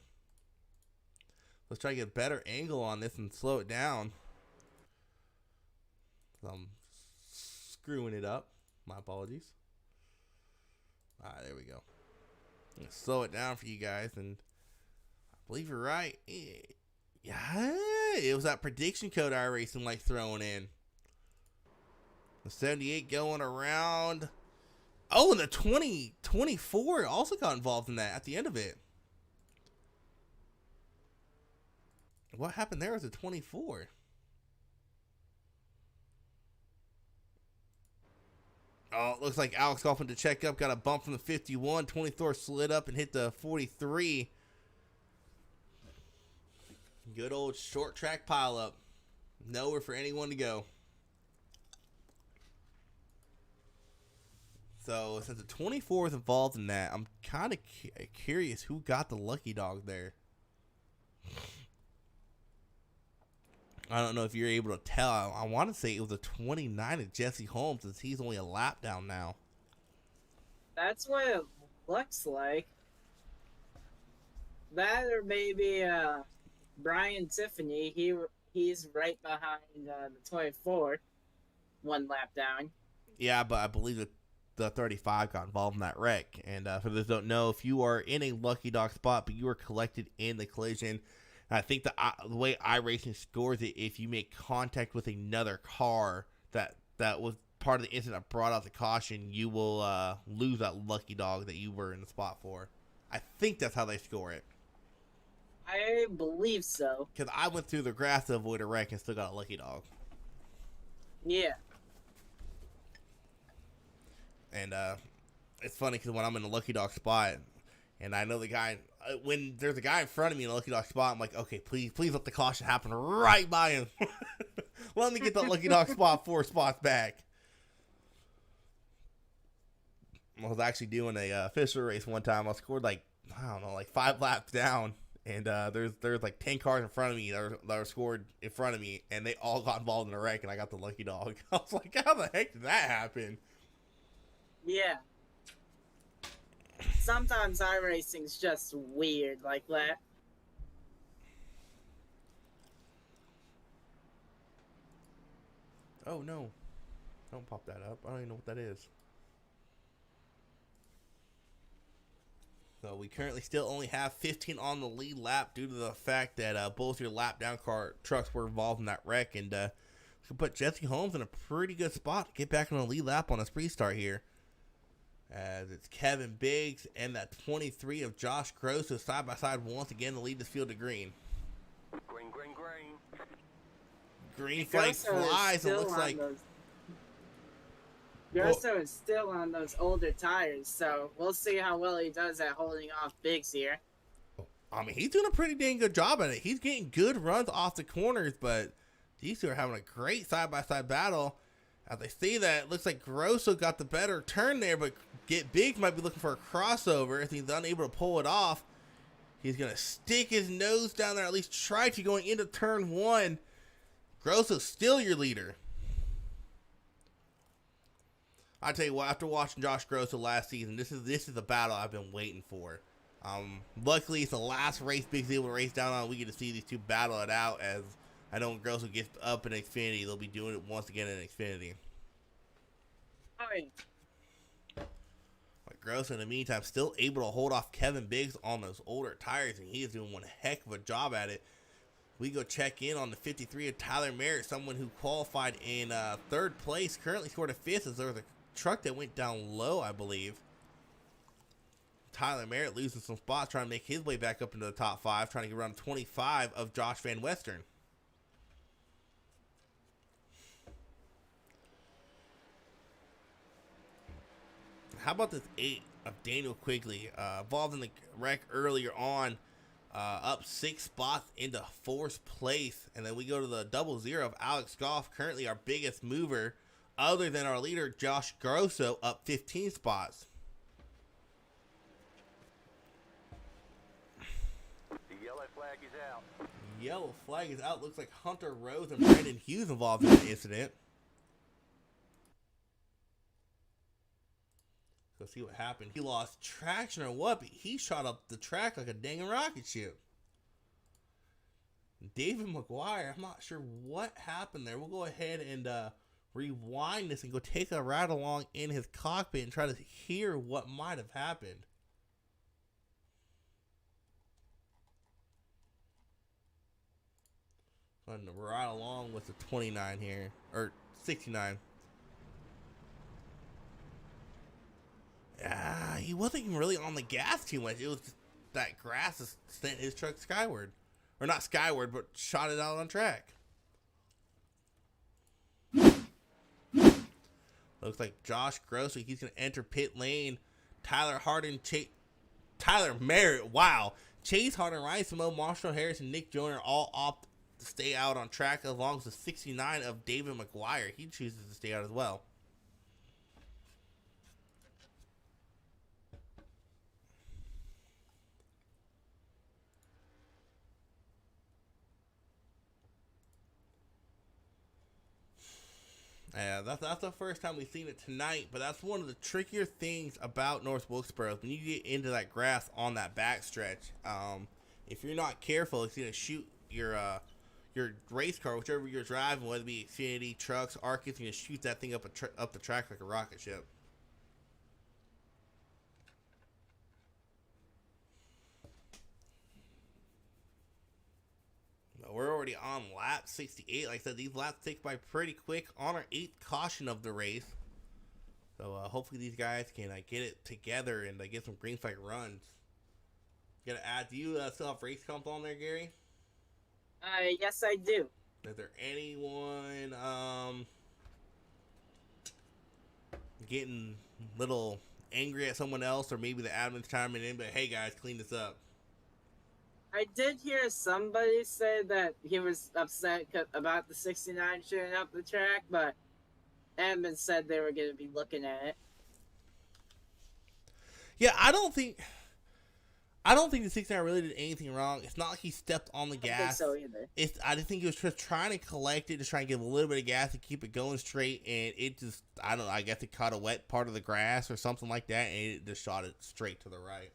Let's try to get a better angle on this and slow it down. I'm screwing it up. My apologies. Alright, there we go. I'm gonna slow it down for you guys, and I believe you're right. Yeah, it was that prediction code iRacing like throwing in. The 78 going around. Oh, and the 2024 also got involved in that at the end of it. What happened there was a 24. Oh, it looks like Alex Kaufman to check up. Got a bump from the 51. 24 slid up and hit the 43. Good old short track pileup. Nowhere for anyone to go. So, since the 24 is involved in that, I'm kind of curious who got the lucky dog there. I don't know if you're able to tell. I want to say it was a 29 of Jesse Holmes, since he's only a lap down now. That's what it looks like. That or maybe Brian Tiffany. He's right behind the 24, one lap down. Yeah, but I believe that the 35 got involved in that wreck. And for those who don't know, if you are in a lucky dog spot, but you are collected in the collision, I think the way iRacing scores it, if you make contact with another car that was part of the incident that brought out the caution, you will lose that lucky dog that you were in the spot for. I think that's how they score it. I believe so. Because I went through the grass to avoid a wreck and still got a lucky dog. Yeah. And it's funny because when I'm in a lucky dog spot, and I know the guy, when there's a guy in front of me in a lucky dog spot, I'm like, okay, please let the caution happen right by him. Let me get that lucky dog spot 4 spots back. I was actually doing a Fisher race one time. I scored like 5 laps down, and there's like 10 cars in front of me that were scored in front of me, and they all got involved in a wreck, and I got the lucky dog. I was like, how the heck did that happen? Yeah. Sometimes iRacing's just weird like that. Oh no. Don't pop that up. I don't even know what that is. So we currently still only have 15 on the lead lap due to the fact that both your lap down car trucks were involved in that wreck, and could put Jesse Holmes in a pretty good spot to get back on the lead lap on his restart here. As it's Kevin Biggs and that 23 of Josh Gross, who side by side once again to lead this field to green. Green, green, green. Green flag flies. It looks like Grosso is still on those older tires, so we'll see how well he does at holding off Biggs here. I mean, he's doing a pretty dang good job at it. He's getting good runs off the corners, but these two are having a great side-by-side battle. As they see that, it looks like Grosso got the better turn there, but Biggs might be looking for a crossover. If he's unable to pull it off, he's going to stick his nose down there, at least try to, going into turn 1. Grosso's still your leader. I tell you what, after watching Josh Grosso last season, this is the battle I've been waiting for. Luckily, it's the last race Biggs able to race down on. We get to see these two battle it out, as I know when Grosso gets up in Xfinity, they'll be doing it once again in Xfinity. Hi. But Grosso, in the meantime, still able to hold off Kevin Biggs on those older tires, and he is doing one heck of a job at it. We go check in on the 53 of Tyler Merritt, someone who qualified in 3rd place, currently scored a 5th, as there was a truck that went down low, I believe. Tyler Merritt losing some spots, trying to make his way back up into the top 5, trying to get around 25 of Josh Van Western. How about this 8 of Daniel Quigley, involved in the wreck earlier on, up 6 spots into 4th place. And then we go to the 0-0 of Alex Goff, currently our biggest mover, other than our leader, Josh Grosso, up 15 spots. The yellow flag is out. Yellow flag is out. Looks like Hunter Rose and Brandon Hughes involved in the incident. Let's see what happened. He lost traction or what, but he shot up the track like a dang rocket ship. David McGuire, I'm not sure what happened there. We'll go ahead and rewind this and go take a ride along in his cockpit and try to hear what might have happened. Going to ride along with the 29 here, or 69. He wasn't even really on the gas too much. It was just that grass that sent his truck skyward. Or not skyward, but shot it out on track. Looks like Josh Grosso, he's going to enter pit lane. Tyler Merritt, wow. Chase Harden, Ryan Simone, Marshall Harris, and Nick Joyner all opt to stay out on track, along with the 69 of David McGuire. He chooses to stay out as well. That's the first time we've seen it tonight, but that's one of the trickier things about North Wilkesboro. When you get into that grass on that backstretch, if you're not careful, it's going to shoot your race car, whichever you're driving, whether it be Xfinity, trucks, Arc, it's going to shoot that thing up the track like a rocket ship. We're already on lap 68. Like I said, these laps take by pretty quick on our 8th caution of the race. So hopefully these guys can get it together and get some green flag runs. Gonna add, do you still have race comp on there, Gary? Yes, I do. Is there anyone getting a little angry at someone else, or maybe the admin's chiming in, but hey guys, clean this up? I did hear somebody say that he was upset about the 69 shooting up the track, but admin said they were going to be looking at it. Yeah, I don't think the 69 really did anything wrong. It's not like he stepped on the gas. I don't think so either. I just think he was just trying to collect it, just trying to give a little bit of gas to keep it going straight, and it just, I don't know, I guess it caught a wet part of the grass or something like that, and it just shot it straight to the right.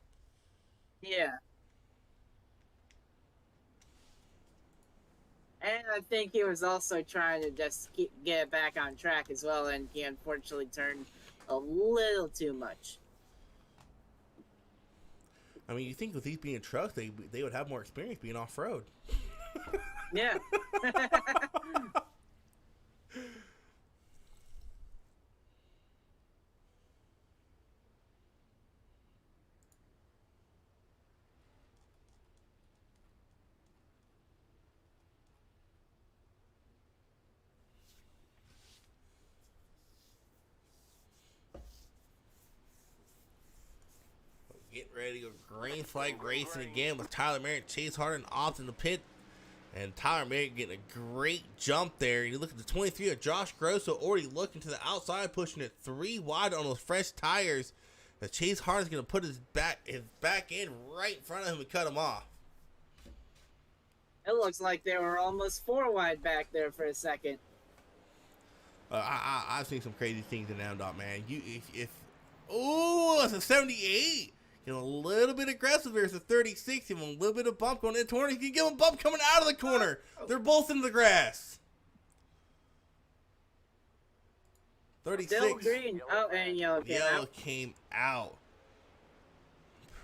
Yeah. And I think he was also trying to just get it back on track as well, and he unfortunately turned a little too much. I mean, you think with these being trucks, they would have more experience being off-road. Yeah. Get ready to go green flag racing again with Tyler Merritt, Chase Harden off in the pit. And Tyler Merritt getting a great jump there. You look at the 23 of Josh Grosso already looking to the outside, pushing it 3 wide on those fresh tires. But Chase Harden's going to put his back end right in front of him and cut him off. It looks like they were almost 4 wide back there for a second. I've seen some crazy things in MDOT, man. Oh, it's a 78. A little bit aggressive here. It's a 36. Give him a little bit of bump going into 20. You can give him a bump coming out of the corner. They're both in the grass. 36. Still green. Oh, and yellow came Yellow out. came out.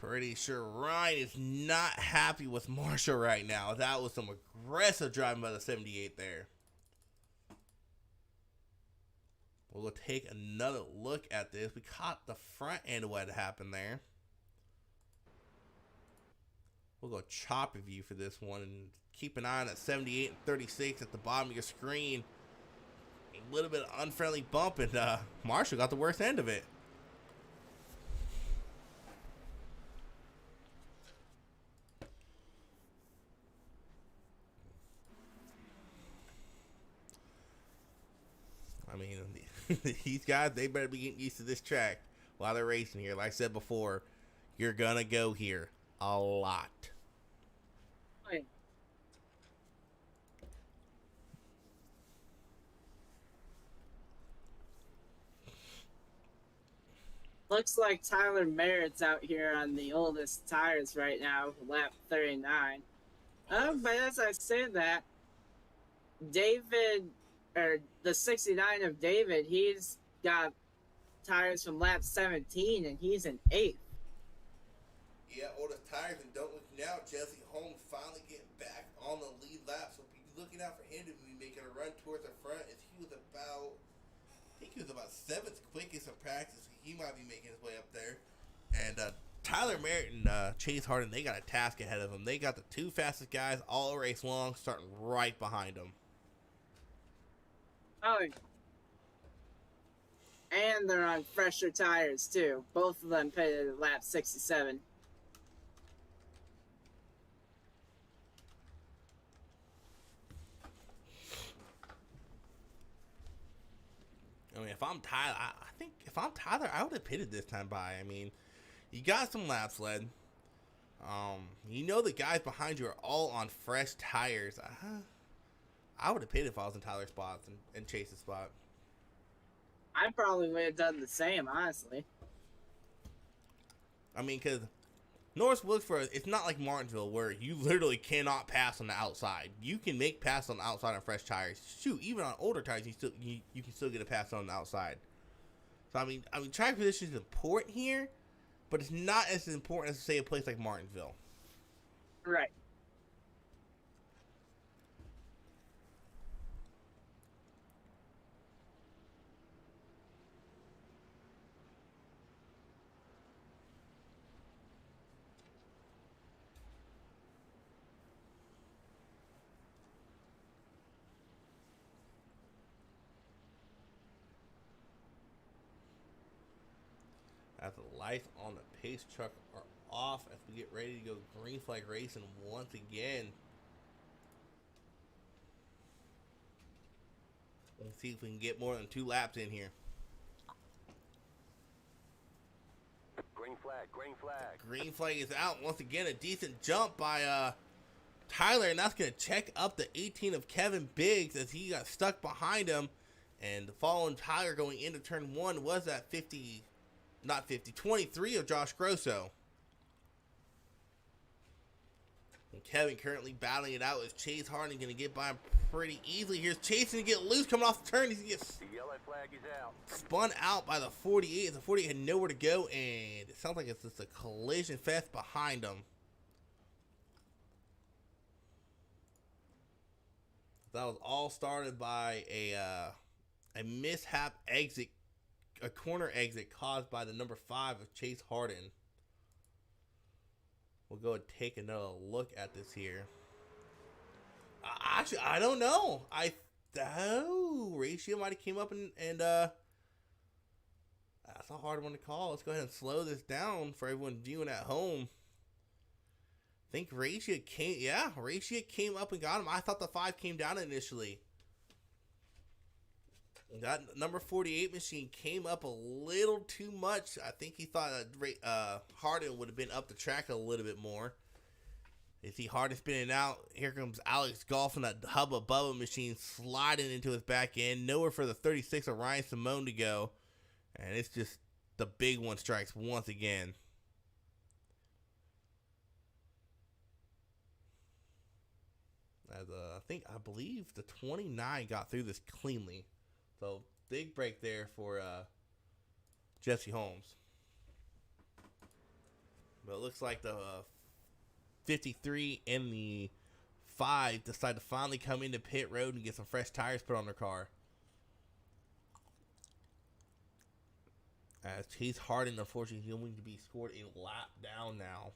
Pretty sure Ryan is not happy with Marshall right now. That was some aggressive driving by the 78 there. We'll take another look at this. We caught the front end of what happened there. We'll go chopper view for this one, and keep an eye on that 78 and 36 at the bottom of your screen. A little bit of unfriendly bump, and Marshall got the worst end of it. I mean, these guys, they better be getting used to this track while they're racing here. Like I said before, you're going to go here a lot. Wait. Looks like Tyler Merritt's out here on the oldest tires right now, lap 39. But as I say that, David, or the 69 of David, he's got tires from lap 17 and he's in 8th. Yeah, oldest tires, and don't look now. Jesse Holmes finally getting back on the lead lap, so be looking out for him to be making a run towards the front. As he was about, I think he was about 7th quickest in practice. He might be making his way up there. And Tyler Merritt and Chase Harden, they got a task ahead of them. They got the 2 fastest guys all race long, starting right behind them. Oh, and they're on fresher tires too. Both of them pitted at lap 67. I mean, if I'm Tyler, I think if I'm Tyler, I would have pitted this time by. I mean, you got some laps led. You know the guys behind you are all on fresh tires. I would have pitted if I was in Tyler's spot and Chase's spot. I probably would have done the same, honestly. I mean, because North Wilkesboro, it's not like Martinsville where you literally cannot pass on the outside. You can make pass on the outside on fresh tires. Shoot, even on older tires, you can still get a pass on the outside. So I mean, track position is important here, but it's not as important as say a place like Martinsville. Right. As the lights on the pace truck are off as we get ready to go green flag racing once again. Let's see if we can get more than 2 laps in here. Green flag, green flag. Green flag is out. Once again, a decent jump by Tyler, and that's going to check up the 18 of Kevin Biggs as he got stuck behind him. And the following Tyler going into turn 1 was that 23 of Josh Grosso. And Kevin currently battling it out with Chase Harding, going to get by him pretty easily. Here's Chase going to get loose coming off the turn. He's going to get The yellow flag is out. spun out by the 48. The 48 had nowhere to go, and it sounds like it's just a collision fest behind him. That was all started by a mishap exit, a corner exit caused by the number 5 of Chase Harden. We'll go and take another look at this here. Actually, I don't know. Ratio might have came up and that's a hard one to call. Let's go ahead and slow this down for everyone viewing at home. I think Ratio came up and got him. I thought the 5 came down initially. That number 48 machine came up a little too much. I think he thought Harden would have been up the track a little bit more. You see Harden spinning out. Here comes Alex Golf and that Hubba Bubba machine sliding into his back end. Nowhere for the 36 of Ryan Simone to go. And it's just the big one strikes once again. As I believe the 29 got through this cleanly. So big break there for Jesse Holmes. But it looks like the 53 and the 5 decide to finally come into pit road and get some fresh tires put on their car. As Chase Harden, unfortunately, is going to be scored a lap down now.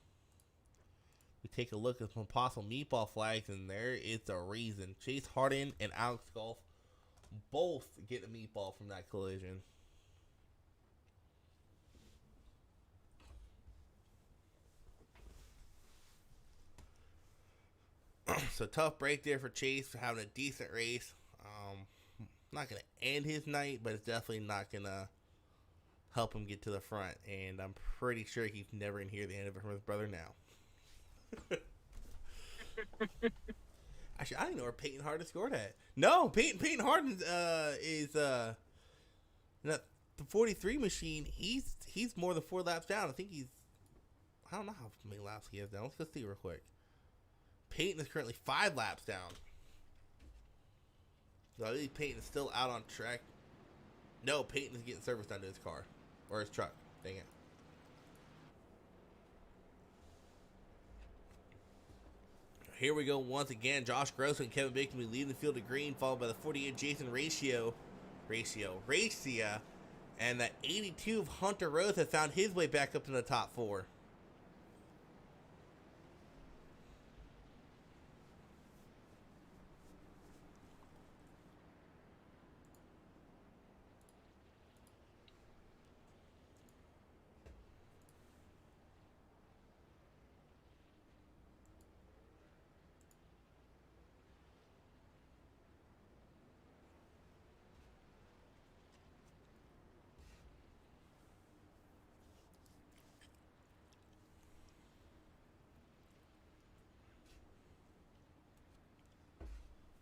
we take a look at some possible meatball flags, and there is a reason. Chase Harden and Alex Golf both get a meatball from that collision. So tough break there for Chase for having a decent race. Not going to end his night, but it's definitely not going to help him get to the front. And I'm pretty sure he's never going to hear the end of it from his brother now. Actually, I didn't know where Peyton Harden scored at. No, Peyton Harden is not the 43 machine. He's more than 4 laps down. I don't know how many laps he has down. Let's go see real quick. Peyton is currently 5 laps down. So I believe Peyton is still out on track. No, Peyton is getting service done to his car. Or his truck. Dang it. Here we go once again. Josh Gross and Kevin Bacon will be leading the field of green, followed by the 48 Jason Racia. And that 82 of Hunter Rose has found his way back up to the top 4.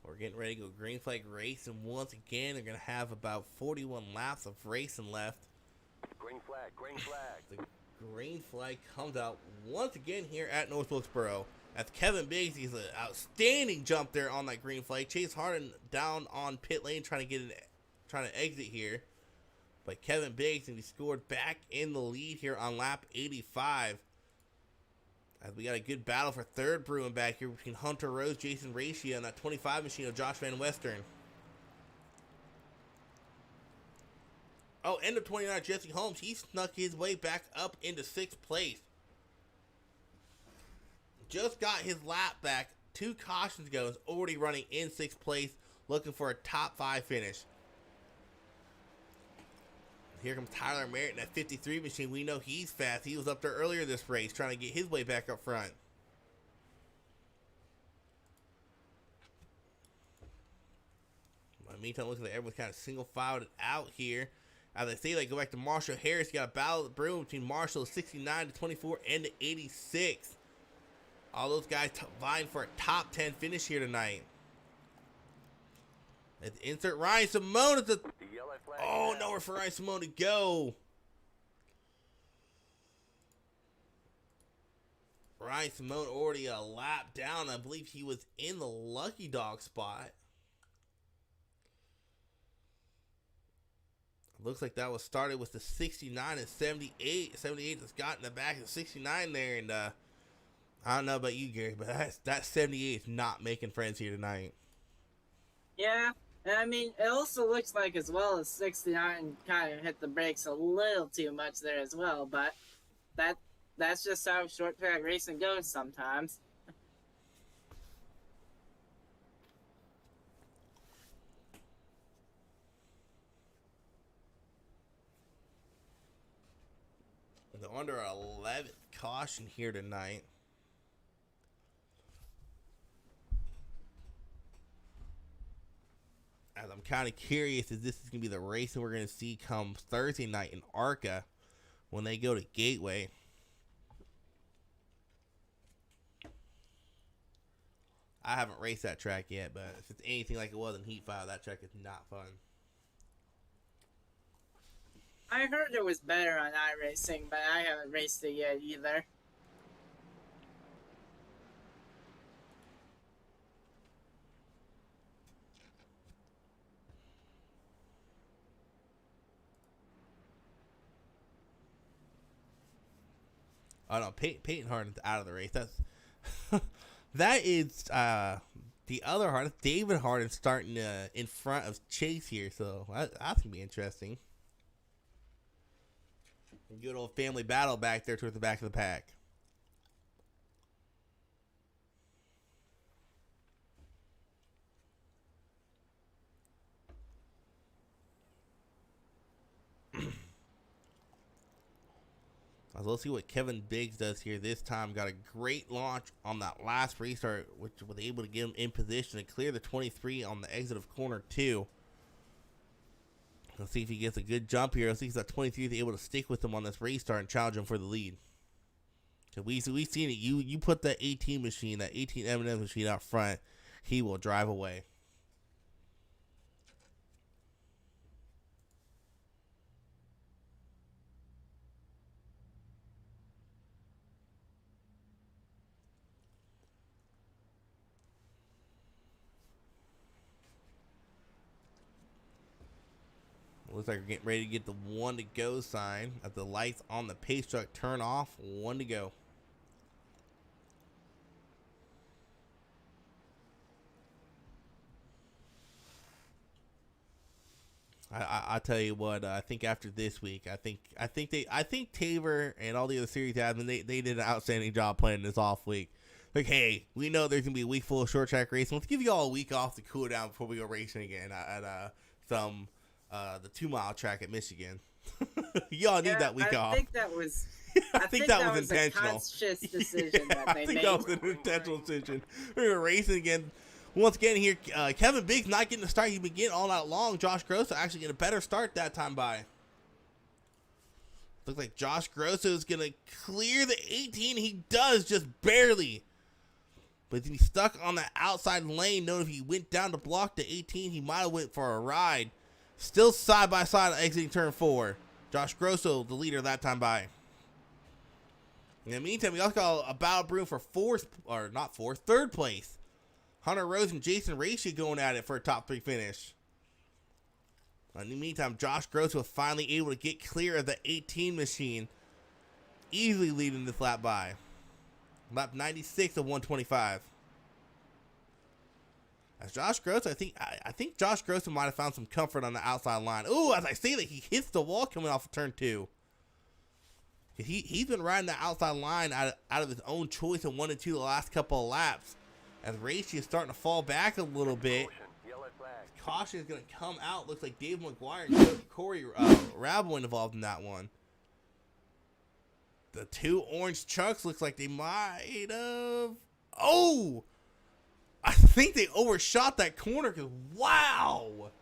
We're getting ready to go green flag race, and once again, they're going to have about 41 laps of racing left. Green flag, green flag. The green flag comes out once again here at North Wilkesboro. As Kevin Biggs, he's an outstanding jump there on that green flag. Chase Harden down on pit lane trying to exit here. But Kevin Biggs, and he scored back in the lead here on lap 85. As we got a good battle for third brewing back here between Hunter Rose, Jason Racia, and that 25 machine of Josh Van Western. Oh, end of 29, Jesse Holmes. He snuck his way back up into 6th place. Just got his lap back 2 cautions ago. Is already running in 6th place, looking for a top 5 finish. Here comes Tyler Merritt in that 53 machine. We know he's fast. He was up there earlier this race trying to get his way back up front. In the meantime, looks like everyone's kind of single-filed out here. As I say, they go back to Marshall Harris. You got a battle brewing between Marshall 69 to 24 and to 86. All those guys vying for a top 10 finish here tonight. Let's insert Ryan Simone at the... Oh, nowhere for Ryan Simone to go. Ryan Simone already a lap down. I believe he was in the lucky dog spot. Looks like that was started with the 69 and 78. 78 just got in the back of 69 there. And I don't know about you, Gary, but that 78 is not making friends here tonight. Yeah. I mean, it also looks like as well as 69 kind of hit the brakes a little too much there as well, but that's just how short track racing goes sometimes. They're under 11th caution here tonight. As I'm kind of curious if this is going to be the race that we're going to see come Thursday night in ARCA when they go to Gateway. I haven't raced that track yet, but if it's anything like it was in Heat 5, that track is not fun. I heard it was better on iRacing, but I haven't raced it yet either. Oh no, Peyton Harden's out of the race. That is the other Harden, David Harden, starting in front of Chase here. So that's gonna be interesting. Good old family battle back there towards the back of the pack. Let's see what Kevin Biggs does here this time. Got a great launch on that last restart, which was able to get him in position to clear the 23 on the exit of corner 2. Let's see if he gets a good jump here. Let's see if that 23 is able to stick with him on this restart and challenge him for the lead. So we've seen it. You put that 18 machine, that 18 M&M machine out front, he will drive away. Looks like we're getting ready to get the 1 to go sign as the lights on the pace truck turn off. 1 to go. I tell you what, I think after this week, I think Tabor and all the other series admin, they did an outstanding job planning this off week. Like, hey, we know there's gonna be a week full of short track racing. Let's give you all a week off to cool down before we go racing again at the 2 mile track at Michigan. Y'all need that week off. I think that was. I think that was intentional. A conscious decision that they I think made. that was an intentional decision. We're gonna racing again. Once again here, Kevin Biggs not getting the start he's been getting all night long. Josh Grosso actually getting a better start that time by. Looks like Josh Grosso is going to clear the 18. He does, just barely. But he's stuck on the outside lane. Note if he went down to block the 18, he might have went for a ride. Still side by side exiting turn 4. Josh Grosso, the leader that time by. In the meantime, we also got a battle brewing for third place. Hunter Rose and Jason Racia going at it for a top 3 finish. In the meantime, Josh Grosso was finally able to get clear of the 18 machine, easily leading this lap by. Lap 96 of 125. As Josh Grosso, I think Josh Grosso might have found some comfort on the outside line. Ooh, as I say that, he hits the wall coming off of turn 2. He's been riding the outside line out of his own choice in 1 and 2 the last couple of laps. As Racia is starting to fall back a little bit. Caution is going to come out. Looks like Dave McGuire and Corey Raboin involved in that one. The 2 orange trucks looks like they might have. Oh! I think they overshot that corner because, wow!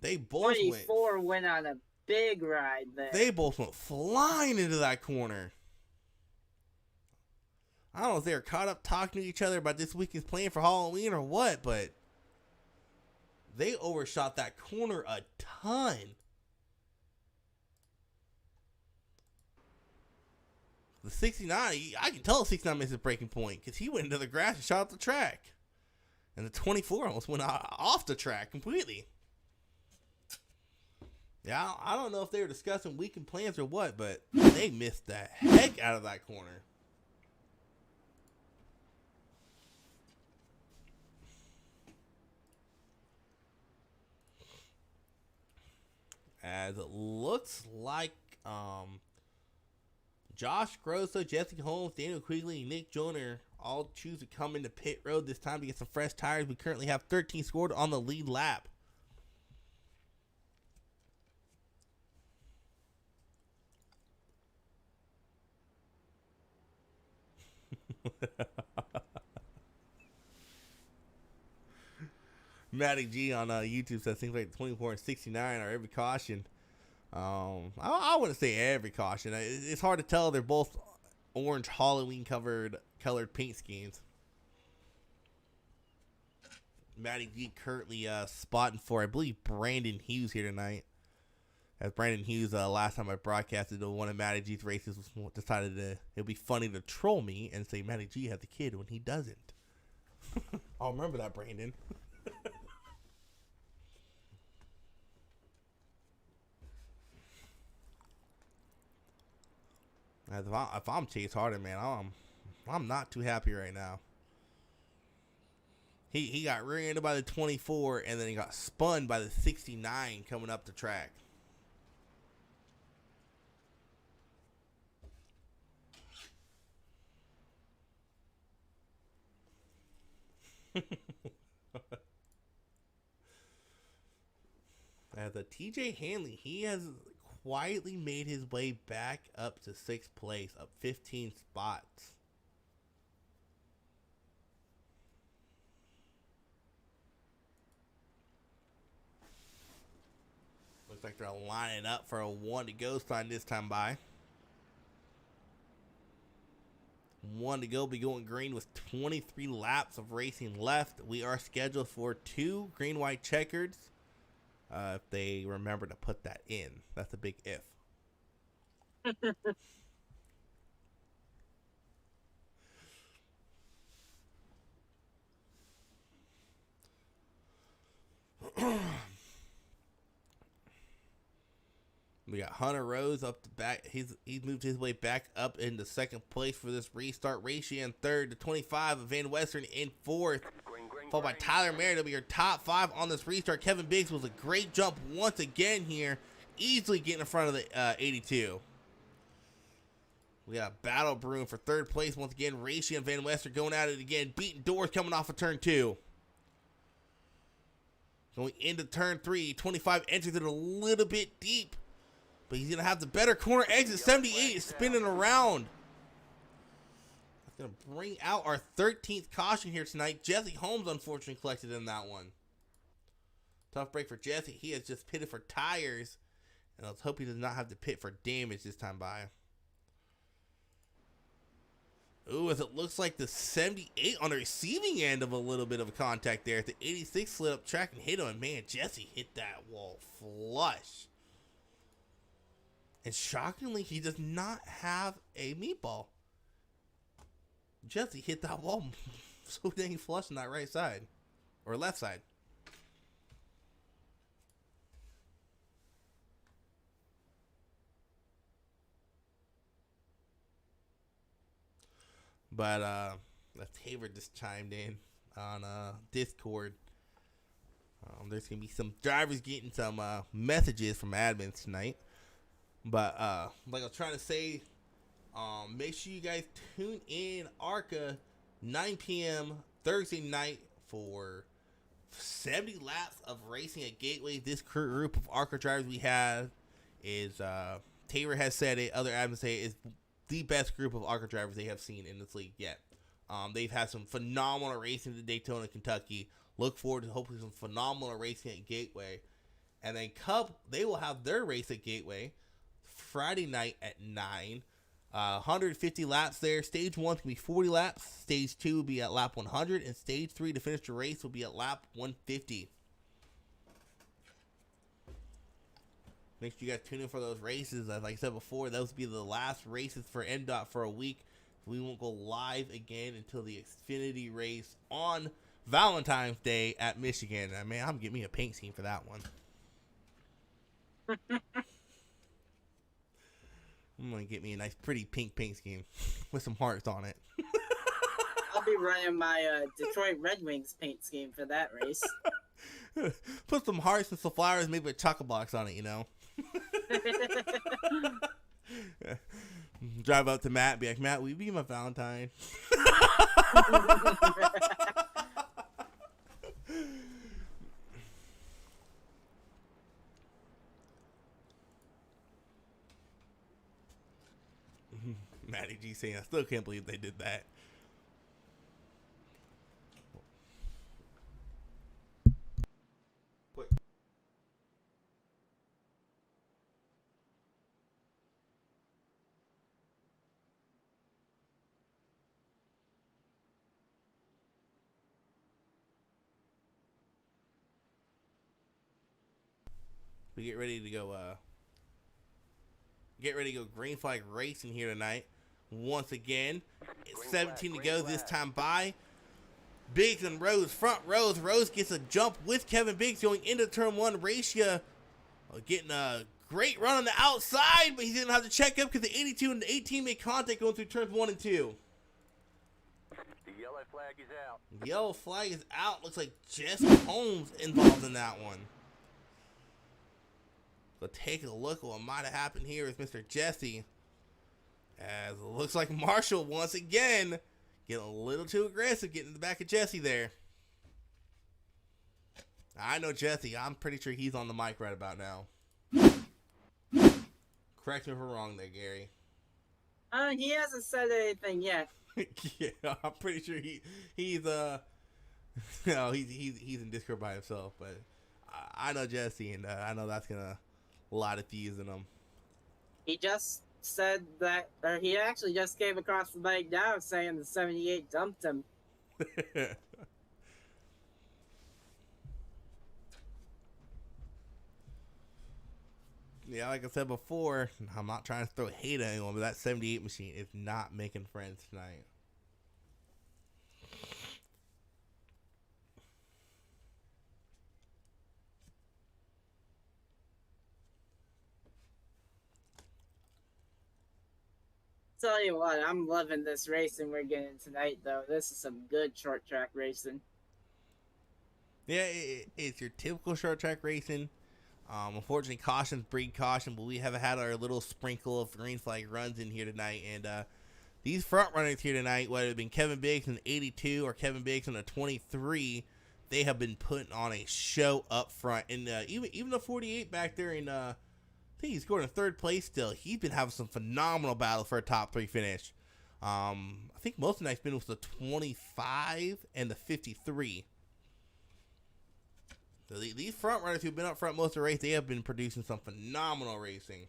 They both 24 went on a big ride there. They both went flying into that corner. I don't know if they were caught up talking to each other about this weekend's plan for Halloween or what, but they overshot that corner a ton. The 69, I can tell the 69 missed his breaking point because he went into the grass and shot up the track. And the 24 almost went off the track completely. Yeah, I don't know if they were discussing weekend plans or what, but they missed the heck out of that corner. As it looks like Josh Grosso, Jesse Holmes, Daniel Quigley, and Nick Joyner all choose to come into pit road this time to get some fresh tires. We currently have 13 scored on the lead lap. Matty G on YouTube says things like 24 and 69 are every caution. I wouldn't say every caution. It's hard to tell. They're both orange Halloween colored paint schemes. Matty G currently spotting for, I believe, Brandon Hughes here tonight. As Brandon Hughes, last time I broadcasted one of Matty G's races, decided it'd be funny to troll me and say Matty G has a kid when he doesn't. I'll remember that, Brandon. As if I'm Chase Harden, man, I'm not too happy right now. He got rear-ended by the 24, and then he got spun by the 69 coming up the track. As a TJ Hanley, he has quietly made his way back up to 6th place, up 15 spots. Looks like they're lining up for a 1 to go sign this time by. 1 to go, be going green with 23 laps of racing left. We are scheduled for 2 green-white checkers. If they remember to put that in. That's a big if. We got Hunter Rose up the back. He's moved his way back up into 2nd place for this restart. Racia in 3rd to 25. Van Western in 4th. Followed by Tyler Merritt. Will be your top 5 on this restart. Kevin Biggs was a great jump once again here. Easily getting in front of the 82. We got Battle Broom for 3rd place once again. Racia and Van Western going at it again. Beating doors coming off of turn 2. Going into turn 3. 25 enters it a little bit deep. But he's going to have the better corner exit. 78 is spinning around. That's going to bring out our 13th caution here tonight. Jesse Holmes, unfortunately, collected in that one. Tough break for Jesse. He has just pitted for tires. And let's hope he does not have to pit for damage this time by. Ooh, as it looks like the 78 on the receiving end of a little bit of a contact there. The 86 slid up track and hit him. And man, Jesse hit that wall flush. And shockingly, he does not have a meatball. Jesse hit that wall so dang flush on that right side. Or left side. But Taylor just chimed in on Discord. There's going to be some drivers getting some messages from admins tonight. But like I was trying to say, make sure you guys tune in ARCA 9 p.m. Thursday night for 70 laps of racing at Gateway. This group of ARCA drivers we have is, Taylor has said it, other admins say it, is the best group of ARCA drivers they have seen in this league yet. They've had some phenomenal racing at Daytona, Kentucky. Look forward to hopefully some phenomenal racing at Gateway. And then Cup, they will have their race at Gateway Friday night at 9. 150 laps there. Stage 1 can be 40 laps. Stage 2 will be at lap 100. And Stage 3 to finish the race will be at lap 150. Make sure you guys tune in for those races. As I said before, those will be the last races for MDOT for a week. We won't go live again until the Xfinity race on Valentine's Day at Michigan. I mean, I'm getting me a paint scheme for that one. I'm going to get me a nice pretty pink paint scheme with some hearts on it. I'll be running my Detroit Red Wings paint scheme for that race. Put some hearts and some flowers, maybe a chocolate box on it, you know. Drive up to Matt, be like, Matt, will you be my Valentine? Matty G saying, I still can't believe they did that. Quick. We get ready to go green flag racing here tonight. Once again, it's 17 to go this time by. Biggs and Rose, front rows. Rose gets a jump with Kevin Biggs going into turn 1. Racia getting a great run on the outside, but he didn't have to check up because the 82 and the 18 made contact going through turns 1 and 2. The yellow flag is out. Yellow flag is out. Looks like Jesse Holmes involved in that one. So taking a look at what might have happened here with Mr. Jesse. As it looks like Marshall once again getting a little too aggressive, getting in the back of Jesse there. I know Jesse. I'm pretty sure he's on the mic right about now. Correct me if I'm wrong there, Gary. He hasn't said anything yet. Yeah, I'm pretty sure he's no, he's in Discord by himself, but I know Jesse, and I know that's gonna a lot of fuse in him. He just said that, or he actually just came across the mic now saying the 78 dumped him. Yeah, like I said before, I'm not trying to throw hate at anyone, but that 78 machine is not making friends tonight. Tell you what, I'm loving this racing we're getting tonight, though. This is some good short track racing. Yeah, it's your typical short track racing. Unfortunately, cautions breed caution, but we have had our little sprinkle of green flag runs in here tonight. And these front runners here tonight, whether it been Kevin Biggs in the 82 or Kevin Biggs in the 23, they have been putting on a show up front. And even the 48 back there in, I think he's scored in third place still. He's been having some phenomenal battles for a top 3 finish. I think most of the night's been with the 25 and the 53. So these front runners who've been up front most of the race, they have been producing some phenomenal racing.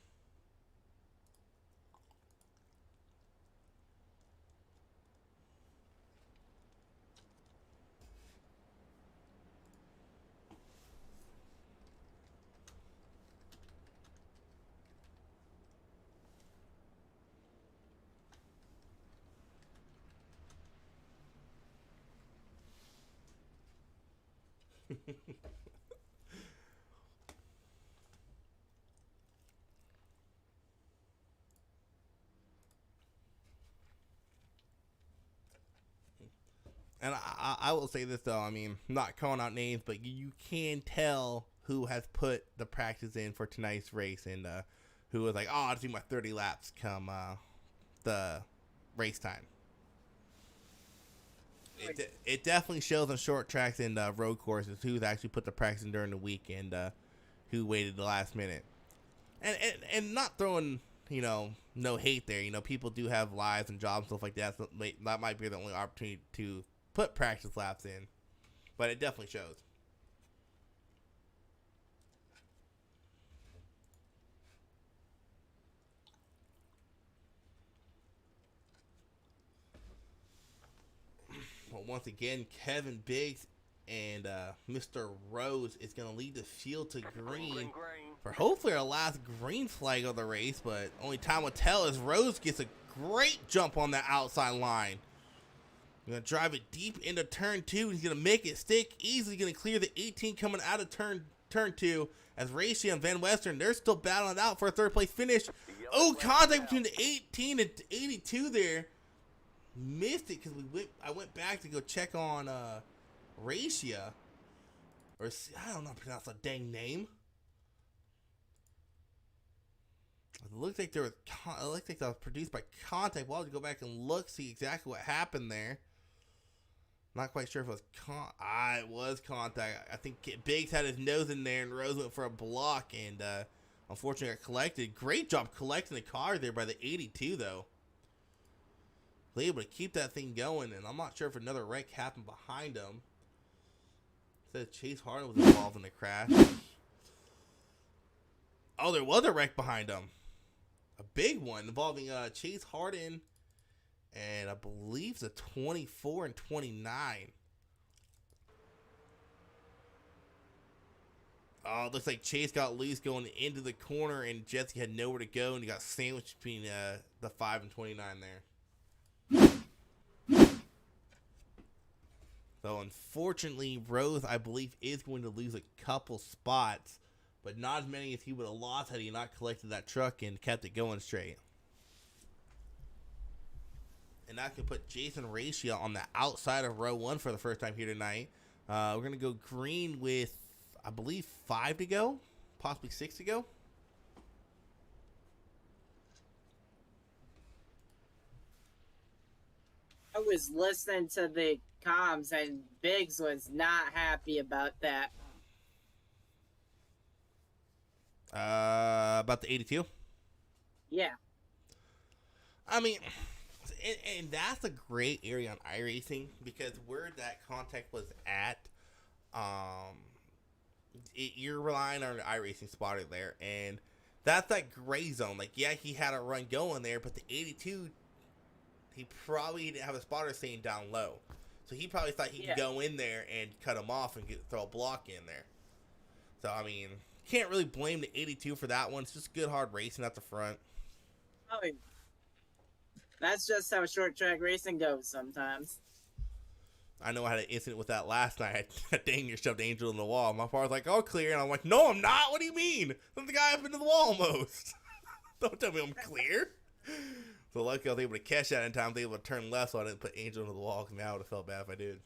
And I will say this, though. I mean, not calling out names, but you can tell who has put the practice in for tonight's race and who was like, oh, I'll do my 30 laps come the race time. It definitely shows on short tracks and road courses who's actually put the practice in during the week and who waited the last minute. And not throwing, no hate there. People do have lives and jobs and stuff like that. So that might be the only opportunity to put practice laps in, but it definitely shows. Well, once again, Kevin Biggs and Mr. Rose is going to lead the field to green for hopefully our last green flag of the race, but only time will tell as Rose gets a great jump on that outside line. Going to drive it deep into turn 2. He's going to make it stick. Easily going to clear the 18 coming out of turn 2. As Racia and Van Western, they're still battling it out for a third place finish. Oh, contact between the 18 and 82 there. Missed it because I went back to go check on Racia. Or I don't know how to pronounce that dang name. It looked like they were produced by contact. Well, I'll go back and look, see exactly what happened there. Not quite sure if it was it was contact. I think Biggs had his nose in there and Rose went for a block and unfortunately got collected. Great job collecting the car there by the 82 though. They able to keep that thing going, and I'm not sure if another wreck happened behind him. It says Chase Harden was involved in the crash. Oh, there was a wreck behind him. A big one involving Chase Harden and I believe the 24 and 29. Oh, it looks like Chase got loose going into the corner and Jesse had nowhere to go and he got sandwiched between the 5 and 29 there. So unfortunately, Rose, I believe, is going to lose a couple spots, but not as many as he would have lost had he not collected that truck and kept it going straight. And that could put Jason Racia on the outside of row 1 for the first time here tonight. We're going to go green with, I believe, 5 to go, possibly 6 to go. I was listening to the comms and Biggs was not happy about that. About the 82. Yeah. I mean, and that's a great area on iRacing because where that contact was at, you're relying on an iRacing spotter there, and that's that gray zone. Like, yeah, he had a run going there, but the 82, he probably didn't have a spotter staying down low, so he probably thought he could go in there and cut him off and throw a block in there. So I mean, can't really blame the 82 for that one. It's just good hard racing at the front. Oh, yeah. That's just how short track racing goes sometimes. I know I had an incident with that last night. I dang near shoved Angel in the wall. My father's like, "Oh, clear," and I'm like, "No, I'm not. What do you mean? I'm the guy up into the wall almost. Don't tell me I'm clear." So luckily I was able to catch that in time. I was able to turn left so I didn't put Angel into the wall, because now I would have felt bad if I did.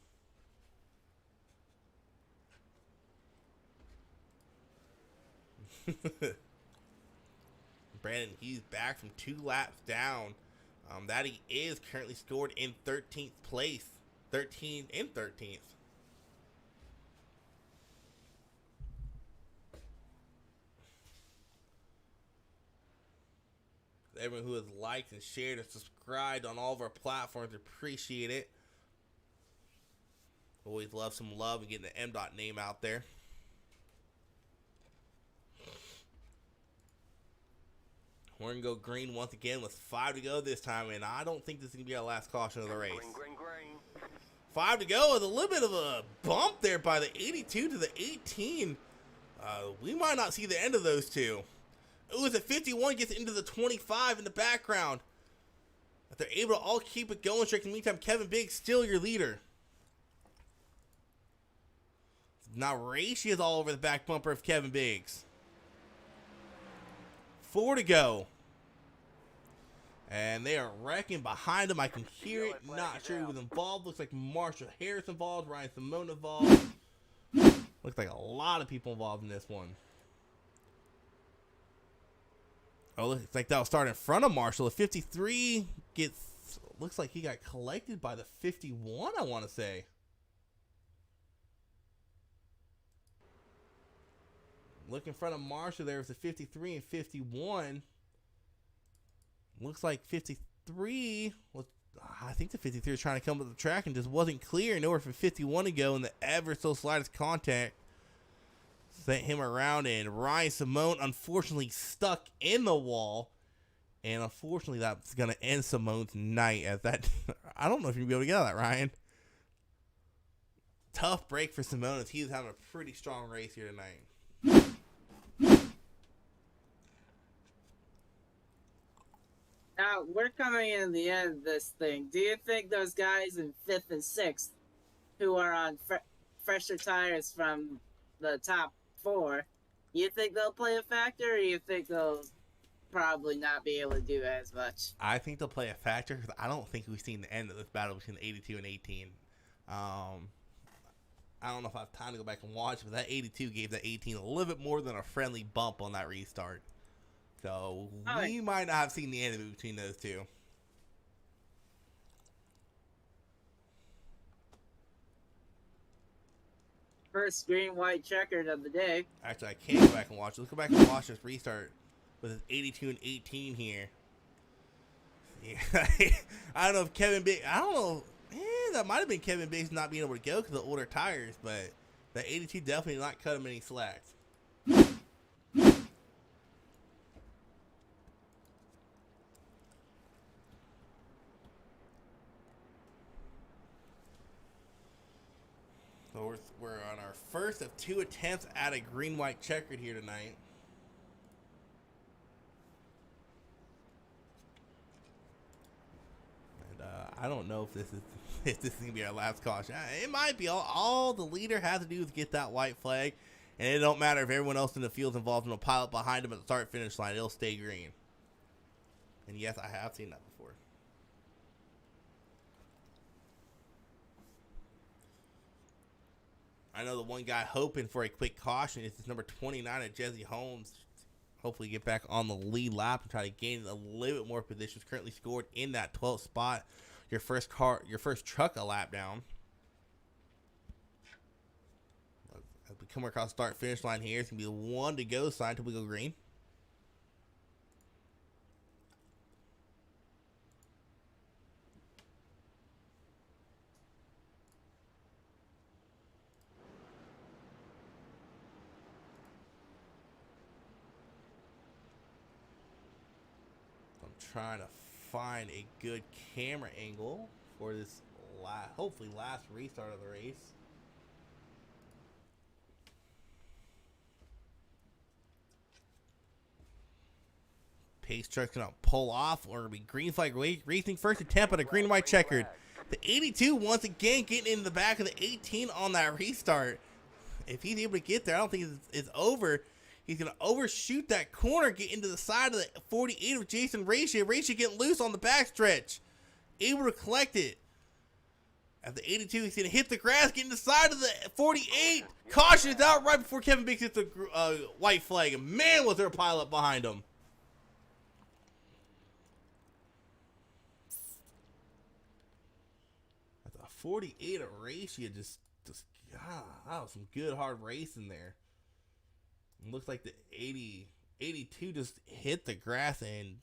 Brandon, he's back from 2 laps down. That he is currently scored in 13th place. 13 and 13th. Everyone who has liked and shared and subscribed on all of our platforms, appreciate it. Always love some love and getting the MDOT name out there. We're going to go green once again with 5 to go this time, and I don't think this is going to be our last caution of the race. Green. 5 to go with a little bit of a bump there by the 82 to the 18. We might not see the end of those two. Ooh, as the 51 gets into the 25 in the background. If they're able to all keep it going, in the meantime, Kevin Biggs still your leader. Now Raishi is all over the back bumper of Kevin Biggs. 4 to go. And they are wrecking behind him. I can hear it. Not sure who was involved. Looks like Marshall Harris involved. Ryan Simone involved. Looks like a lot of people involved in this one. Oh, looks like that'll start in front of Marshall. The 53 gets... Looks like he got collected by the 51, I want to say. Look in front of Marshall. There's a 53 and 51. Looks like 53 was... I think the 53 was trying to come to the track and just wasn't clear. Nowhere for 51 to go, and the ever so slightest contact sent him around, and Ryan Simone unfortunately stuck in the wall, and unfortunately that's going to end Simone's night as that... I don't know if you're going to be able to get out of that, Ryan. Tough break for Simone as he's having a pretty strong race here tonight. Now, we're coming in the end of this thing. Do you think those guys in 5th and 6th who are on fresher tires from the top 4, you think they'll play a factor, or you think they'll probably not be able to do as much? I think they'll play a factor because I don't think we've seen the end of this battle between 82 and 18. I don't know if I have time to go back and watch, but that 82 gave that 18 a little bit more than a friendly bump on that restart. So we might not have seen the end of it between those two. First green-white checkered of the day. Actually, I can't go back and watch it. Let's go back and watch this restart with his 82 and 18 here. Yeah. I don't know if Kevin Biggs... I don't know... that might have been Kevin Biggs not being able to go because of the older tires, but the 82 definitely did not cut him any slacks. So we're on our first of 2 attempts at a green-white checkered here tonight. And I don't know if this is gonna be our last caution. It might be. All the leader has to do is get that white flag, and it don't matter if everyone else in the field is involved in a pilot behind him at the start-finish line. It'll stay green. And yes, I have seen that before. I know the one guy hoping for a quick caution is this number 29 at Jesse Holmes. Hopefully get back on the lead lap and try to gain a little bit more positions. Currently scored in that 12th spot. Your first truck a lap down. As we come across start finish line here. It's gonna be the 1 to go sign till we go green. I'm trying to find a good camera angle for this hopefully last restart of the race. Pace truck's gonna pull off, or it'll be green flag racing first attempt at a green white checkered. The 82 once again getting in the back of the 18 on that restart. If he's able to get there, I don't think it's over. He's gonna overshoot that corner, get into the side of the 48 of Jason Ratio. Ratio getting loose on the backstretch, able to collect it. At the 82, he's gonna hit the grass, get in the side of the 48. Caution is out right before Kevin Biggs hits the white flag. And man, was there a pileup behind him. At the 48 of Ratio, just God, that was some good hard racing there. It looks like the 82 just hit the grass and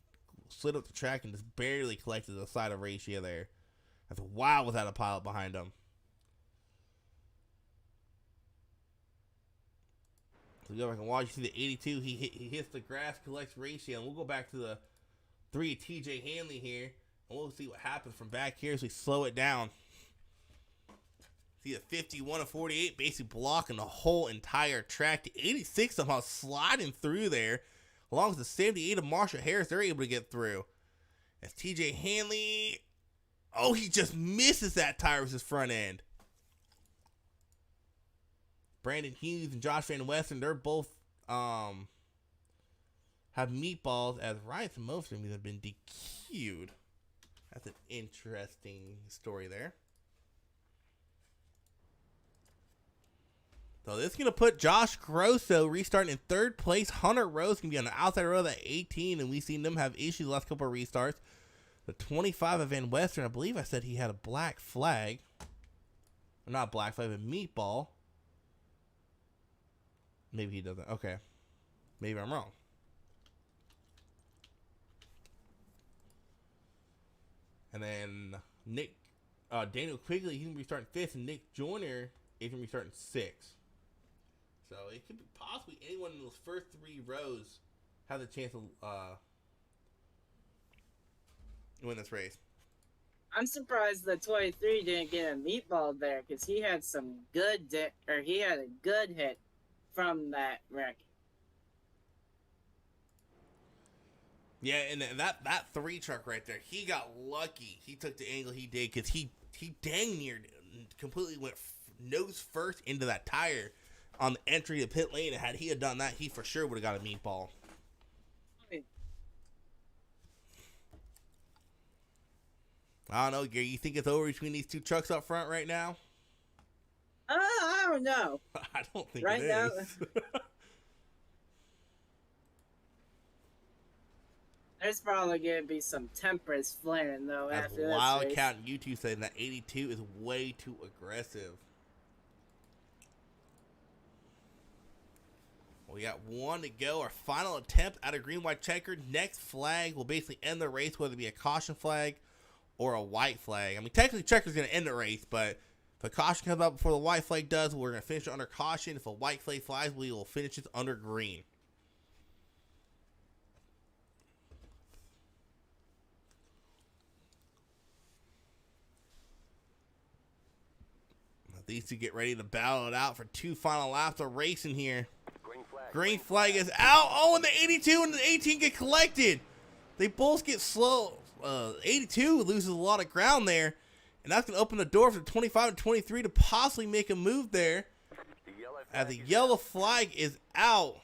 slid up the track and just barely collected the side of Ratio there. That's wow, without a pilot behind him. So you go back and watch. You see the 82. He hits the grass, collects Ratio, and we'll go back to the 3 TJ Hanley here, and we'll see what happens from back here as we slow it down. See the 51 of 48 basically blocking the whole entire track. The 86 somehow sliding through there, along with the 78 of Marshall Harris. They're able to get through. As TJ Hanley, oh, he just misses that tire with his front end. Brandon Hughes and Josh Van Western, they're both have meatballs, as Ryan Samosin have been DQ'd. That's an interesting story there. So this is going to put Josh Grosso restarting in 3rd place. Hunter Rose going to be on the outside row of that 18, and we've seen them have issues the last couple of restarts. The 25 of Van Western, I believe I said he had a black flag. Or not black flag, but meatball. Maybe he doesn't. Okay. Maybe I'm wrong. And then Daniel Quigley, he's going to be starting 5th, and Nick Joyner is going to be starting 6th. So it could be possibly anyone in those first 3 rows has a chance to win this race. I'm surprised the 23 didn't get a meatball there, because he had some good he had a good hit from that wreck. Yeah, and that 3 truck right there, he got lucky. He took the angle he did, because he dang near completely went nose first into that tire on the entry to pit lane. And had he done that, he for sure would have got a meatball. I don't know, Gary. You think it's over between these 2 trucks up front right now? I don't know. I don't think Right it now, is. there's probably going to be some tempers flaring, though, As after this race. Wildcat and YouTube saying that 82 is way too aggressive. We got 1 to go. Our final attempt at a green-white checker. Next flag will basically end the race, whether it be a caution flag or a white flag. I mean, technically, checker's going to end the race, but if a caution comes out before the white flag does, we're going to finish it under caution. If a white flag flies, we will finish it under green. These 2 get ready to battle it out for 2 final laps of racing here. Green flag is out. Oh, and the 82 and the 18 get collected. They both get slow. 82 loses a lot of ground there. And that's going to open the door for the 25 and 23 to possibly make a move there. As the yellow flag is out.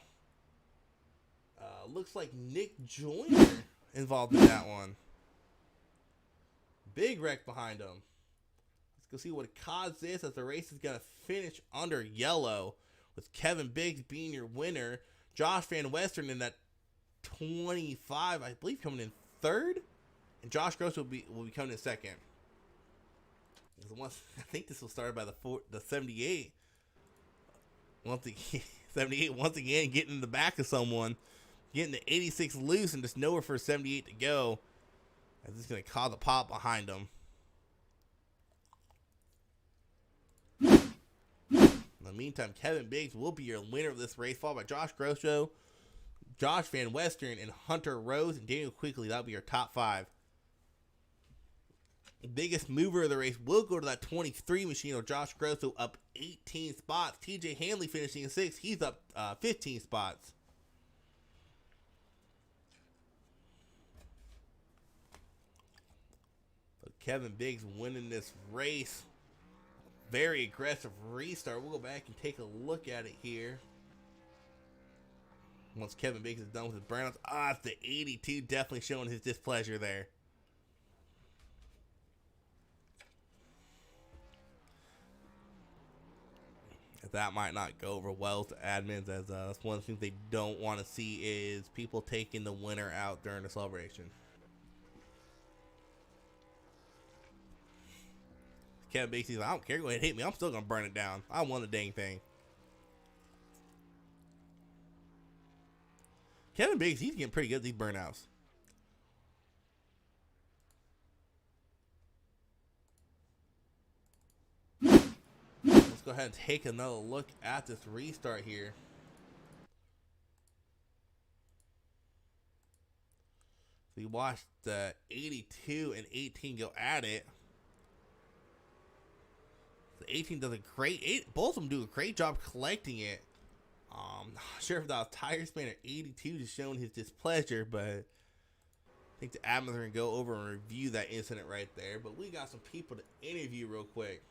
Looks like Nick Joyner involved in that one. Big wreck behind him. Let's go see what caused this, as the race is going to finish under yellow, with Kevin Biggs being your winner. Josh Van Western in that 25, I believe, coming in 3rd. And Josh Gross will be coming in 2nd. I think this was started by the 78. once again, 78 once again getting in the back of someone, getting the 86 loose and just nowhere for 78 to go. This is going to cause a pop behind him. In the meantime, Kevin Biggs will be your winner of this race, followed by Josh Grosso, Josh Van Western, and Hunter Rose, and Daniel Quigley. That'll be your top 5. The biggest mover of the race will go to that 23 machine, or Josh Grosso up 18 spots. TJ Hanley finishing in 6th. He's up 15 spots. But Kevin Biggs winning this race. Very aggressive restart. We'll go back and take a look at it here. Once Kevin Biggs is done with his burnouts. It's the 82 definitely showing his displeasure there. That might not go over well to admins, as that's one of the things they don't want to see is people taking the winner out during the celebration. Kevin Biggs, I don't care, go ahead and hit me, I'm still gonna burn it down. I won the dang thing. Kevin Biggs, he's getting pretty good at these burnouts. Let's go ahead and take another look at this restart here. So you watched the 82 and 18 go at it. The 18 does a great, both of them do a great job collecting it. Not sure if that was tire spin or 82 just showing his displeasure, but I think the admins are going to go over and review that incident right there. But we got some people to interview real quick.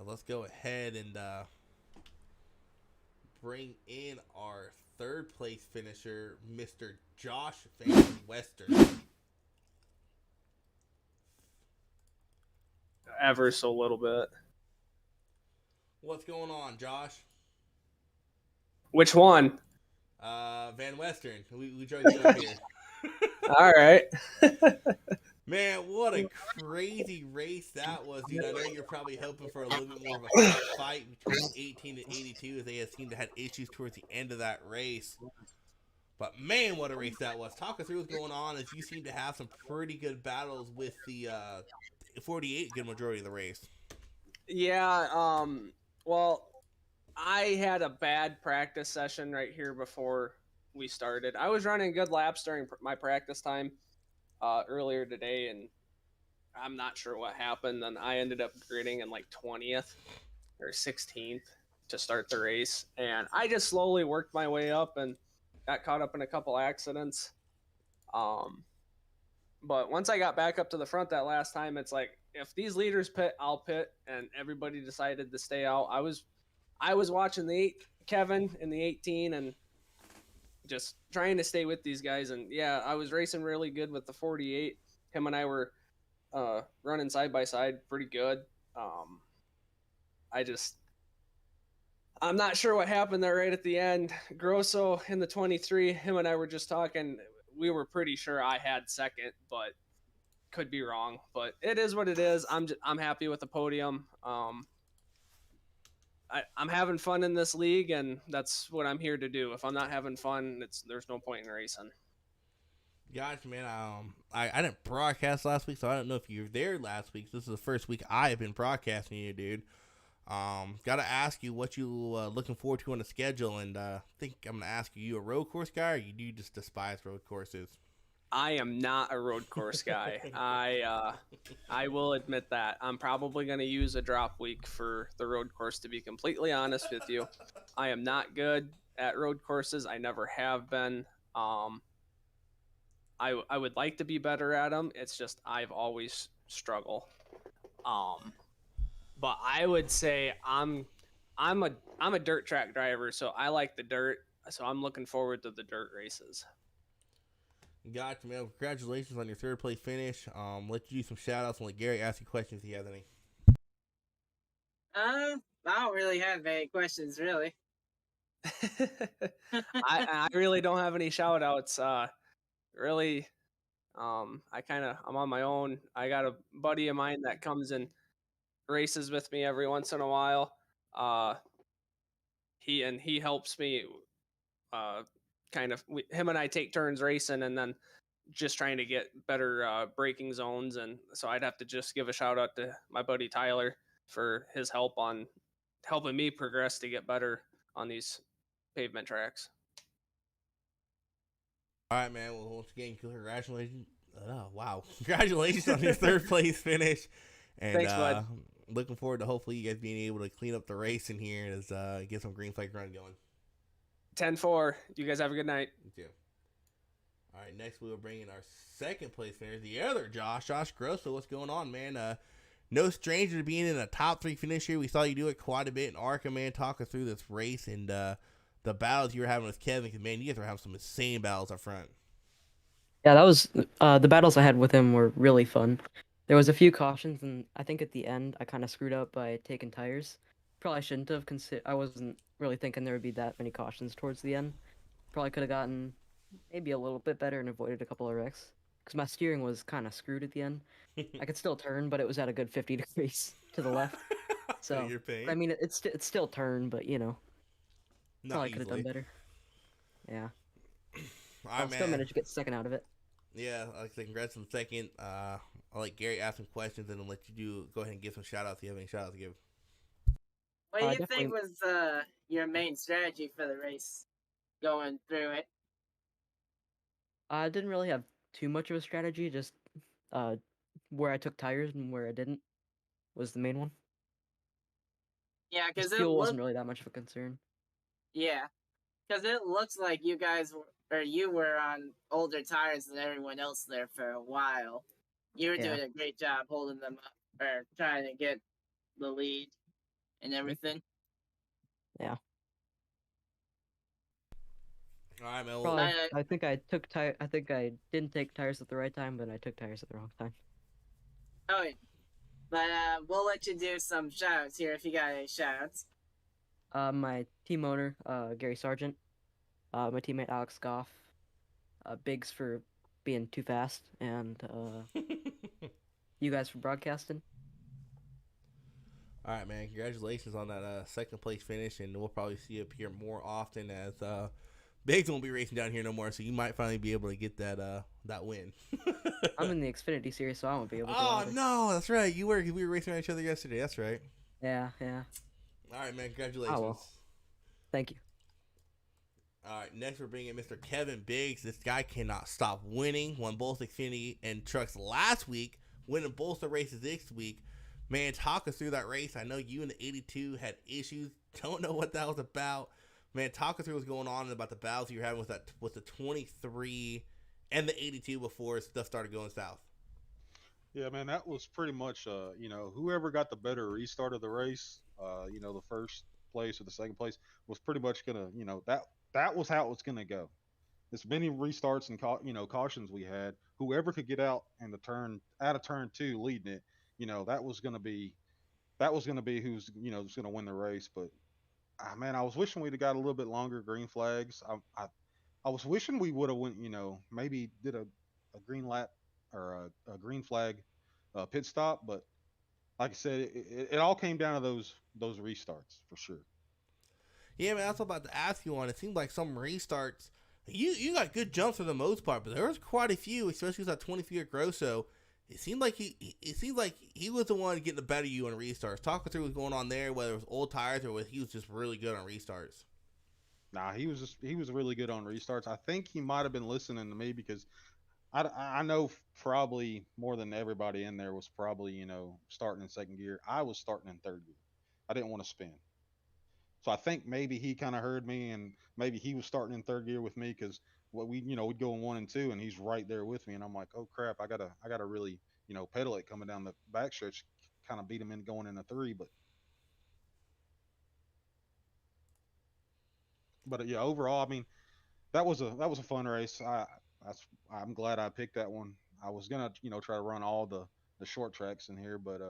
Let's go ahead and bring in our 3rd place finisher, Mr. Josh Van Western. Ever so little bit. What's going on, Josh? Which one? Van Western. We joined you up here. All right. Man, what a crazy race that was, dude. I know you're probably hoping for a little bit more of a fight between 18 and 82, as they had seemed to have issues towards the end of that race. But man, what a race that was. Talk us through what's going on, as you seem to have some pretty good battles with the 48 good majority of the race. Yeah, well, I had a bad practice session right here before we started. I was running good laps during my practice time earlier today, and I'm not sure what happened. Then I ended up gridding in like 20th or 16th to start the race, and I just slowly worked my way up and got caught up in a couple accidents. But once I got back up to the front that last time, it's like, if these leaders pit, I'll pit, and everybody decided to stay out. I was watching Kevin in the 18 and just trying to stay with these guys. And yeah, I was racing really good with the 48. Him and I were running side by side pretty good. I'm not sure what happened there right at the end. Grosso in the 23, him and I were just talking. We were pretty sure I had second, but could be wrong. But it is what it is. I'm happy with the podium. I'm having fun in this league, and that's what I'm here to do. If I'm not having fun, there's no point in racing. Gotcha, man. I didn't broadcast last week, so I don't know if you were there last week. This is the first week I have been broadcasting you, dude. Gotta ask you what you looking forward to on the schedule, and think I'm gonna ask you a road course guy, or you do just despise road courses? I am not a road course guy. I will admit that. I'm probably going to use a drop week for the road course, to be completely honest with you. I am not good at road courses. I never have been. I would like to be better at them. It's just I've always struggled. But I would say I'm a dirt track driver, so I like the dirt. So I'm looking forward to the dirt races. Gotcha, man. Congratulations on your 3rd place finish. Let you do some shout outs and let Gary ask you questions if he has any. I don't really have any questions, really. I really don't have any shout outs. Really, I'm on my own. I got a buddy of mine that comes and races with me every once in a while. Uh, he helps me. Him and I take turns racing, and then just trying to get better braking zones. And so I'd have to just give a shout out to my buddy Tyler for his help on helping me progress to get better on these pavement tracks. All right, man. Well, once again, congratulations. Oh, wow. Congratulations on your third place finish. And Thanks, bud. looking forward to hopefully you guys being able to clean up the race in here and get some green flag run going. 10-4. You guys have a good night. You too. All right, next we will bring in our second place finish, the other Josh Grosso. What's going on, man? No stranger to being in a top 3 finish here. We saw you do it quite a bit in ARCA, man. Talk us through this race and the battles you were having with Kevin, because, man, you guys were having some insane battles up front. Yeah, that was the battles I had with him were really fun. There was a few cautions, and I think at the end I kind of screwed up by taking tires. Probably shouldn't have. I wasn't really thinking there would be that many cautions towards the end. Probably could have gotten maybe a little bit better and avoided a couple of wrecks. Because my steering was kind of screwed at the end. I could still turn, but it was at a good 50 degrees to the left. So you're paying. I mean, it's still turn, but Not probably could have done easily. better. Yeah, All I'll right, still man. manage to get second out of it. Yeah, like I said, congrats on the second. I'll let Gary ask some questions and then let you go ahead and give some shout outs if you have any shout outs to give. What do you Definitely. think was your main strategy for the race going through it? I didn't really have too much of a strategy, just where I took tires and where I didn't was the main one. Yeah, Just because it fuel looked wasn't really that much of a concern. yeah, because it looks like you guys or you were on older tires than everyone else there for a while. You were Yeah. doing a great job holding them up or trying to get the lead and everything. Yeah. All right, man. Well, Probably. I- I think I took tire. I think I didn't take tires at the right time, but I took tires at the wrong time. Oh, yeah. But we'll let you do some shouts here if you got any shouts. My team owner, Gary Sargent. My teammate Alex Goff. Biggs for being too fast, and you guys for broadcasting. all right, man. Congratulations on that second place finish, and we'll probably see you up here more often as Biggs won't be racing down here no more, so you might finally be able to get that win. I'm in the Xfinity series, so I won't be able to. Oh either. no, that's right. We were racing around each other yesterday. That's right. Yeah. All right, man. Congratulations. Oh, well. Thank you. All right, next we're bringing Mr. Kevin Biggs. This guy cannot stop winning. Won both Xfinity and trucks last week, winning both the races this week. Man, talk us through that race. I know you and the 82 had issues. Don't know what that was about. Man, talk us through what's going on and about the battles you were having with the 23 and the 82 before stuff started going south. Yeah, man, that was pretty much, whoever got the better restart of the race, the first place or the second place was pretty much gonna, that was how it was gonna go. As many restarts and cautions we had, whoever could get out and out of turn 2 leading it, that was gonna be who's who's gonna win the race. But man, I was wishing we'd have got a little bit longer green flags. I was wishing we would have went, maybe did a green lap or a green flag pit stop. But like I said, it all came down to those restarts for sure. Yeah, man, I was about to ask you on. It seemed like some restarts, you got good jumps for the most part, but there was quite a few, especially with that 23 at Grosso. It seemed like he was the one getting the better of you on restarts. Talk us through what's going on there, whether it was old tires or whether he was just really good on restarts. Nah, he was really good on restarts. I think he might have been listening to me because I know probably more than everybody in there was probably starting in second gear. I was starting in third gear. I didn't want to spin. So I think maybe he kind of heard me, and maybe he was starting in third gear with me because what we'd go in 1 and 2, and he's right there with me, and I'm like, oh crap, I gotta really pedal it coming down the backstretch, kind of beat him in going into 3, but yeah, overall, I mean, that was a fun race. I'm glad I picked that one. I was gonna try to run all the short tracks in here, but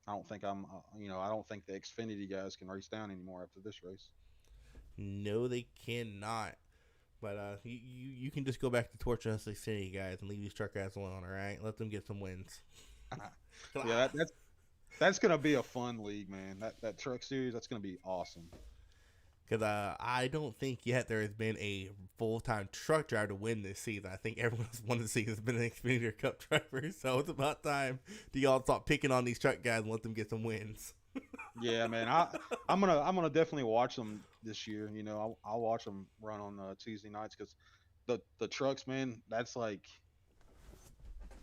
I don't think I don't think the Xfinity guys can race down anymore after this race. No, they cannot. But you can just go back to torching us like City guys and leave these truck guys alone. All right, let them get some wins. Yeah, that's gonna be a fun league, man. That truck series, that's gonna be awesome. Because I don't think yet there has been a full-time truck driver to win this season. I think everyone's wanted to see has been an Xfinity Cup driver. So it's about time to y'all stop picking on these truck guys and let them get some wins. Yeah, man. I'm gonna definitely watch them this year. You know, I'll watch them run on Tuesday nights because the trucks, man. That's like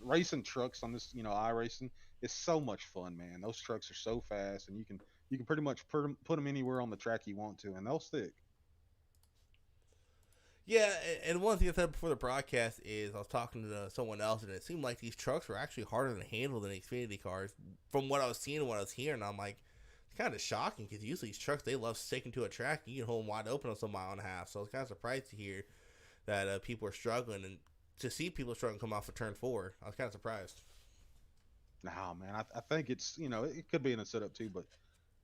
racing trucks on this. iRacing is so much fun, man. Those trucks are so fast, and you can pretty much put them anywhere on the track you want to, and they'll stick. Yeah, and one thing I said before the broadcast is I was talking to someone else, and it seemed like these trucks were actually harder to handle than Xfinity cars. From what I was seeing and what I was hearing, I'm like, it's kind of shocking because usually these trucks, they love sticking to a track. You can hold them wide open on some mile and a half. So I was kind of surprised to hear that people are struggling, and to see people struggling come off of turn 4. I was kind of surprised. Nah, man. I think it's it could be in a setup too, but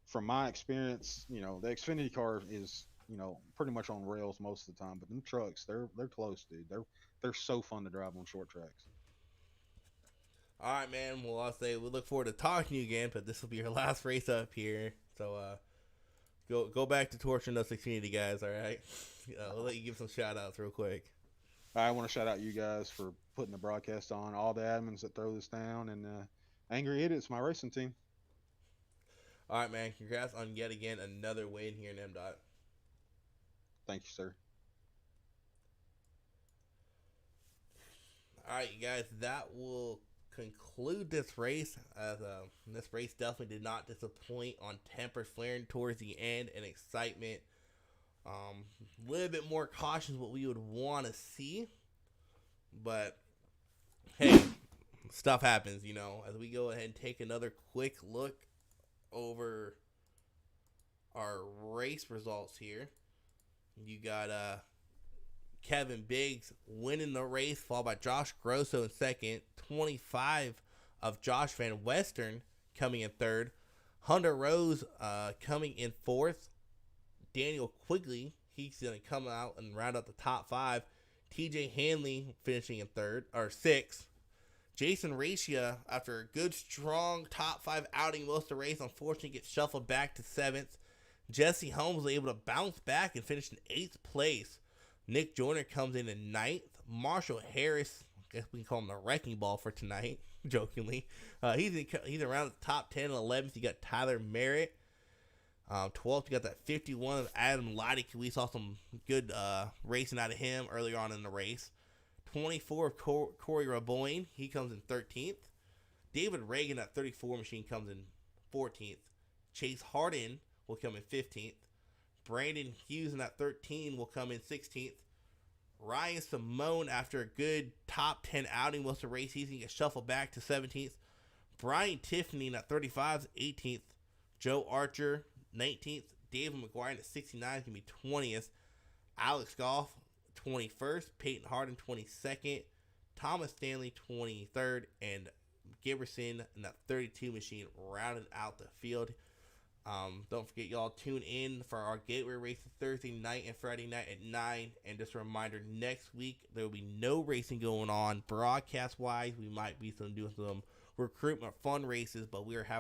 from my experience, the Xfinity car is pretty much on rails most of the time. But them trucks, they're close, dude. They're so fun to drive on short tracks. All right, man. Well, I'll say we look forward to talking to you again, but this will be your last race up here. So go back to torching those Xfinity guys, all right? We'll let you give some shout-outs real quick. I want to shout out you guys for putting the broadcast on, all the admins that throw this down, and Angry Idiots, my racing team. All right, man. Congrats on yet again another win here in MDOT. Thank you, sir. All right, you guys. That will conclude this race. As this race definitely did not disappoint on temper flaring towards the end and excitement. A little bit more caution is what we would want to see, but hey, stuff happens, as we go ahead and take another quick look over our race results here. You got Kevin Biggs winning the race, followed by Josh Grosso in second. 25 of Josh Van Western coming in third. Hunter Rose coming in fourth. Daniel Quigley, he's going to come out and round out the top 5. TJ Hanley finishing in sixth. Jason Racia, after a good, strong top 5 outing most of the race, unfortunately gets shuffled back to 7th. Jesse Holmes was able to bounce back and finish in 8th place. Nick Joyner comes in 9th. Marshall Harris, I guess we can call him the wrecking ball for tonight, jokingly. He's around the top 10 and 11th. You got Tyler Merritt. 12th, you got that 51 of Adam Leidy. We saw some good racing out of him earlier on in the race. 24 of Corey Raboyne. He comes in 13th. David Reagan at 34 machine comes in 14th. Chase Harden will come in 15th. Brandon Hughes in that 13 will come in 16th. Ryan Simone, after a good top 10 outing most of the race, he's going to get shuffled back to 17th. Brian Tiffany in that 35 is 18th. Joe Archer, 19th. David McGuire at 69 is going to be 20th. Alex Goff, 21st. Peyton Harden, 22nd. Thomas Stanley, 23rd. And Giberson in that 32 machine rounded out the field. Don't forget, y'all tune in for our gateway races Thursday night and Friday night at 9. And just a reminder, next week there will be no racing going on. Broadcast wise, we might be doing some recruitment fun races, but we are having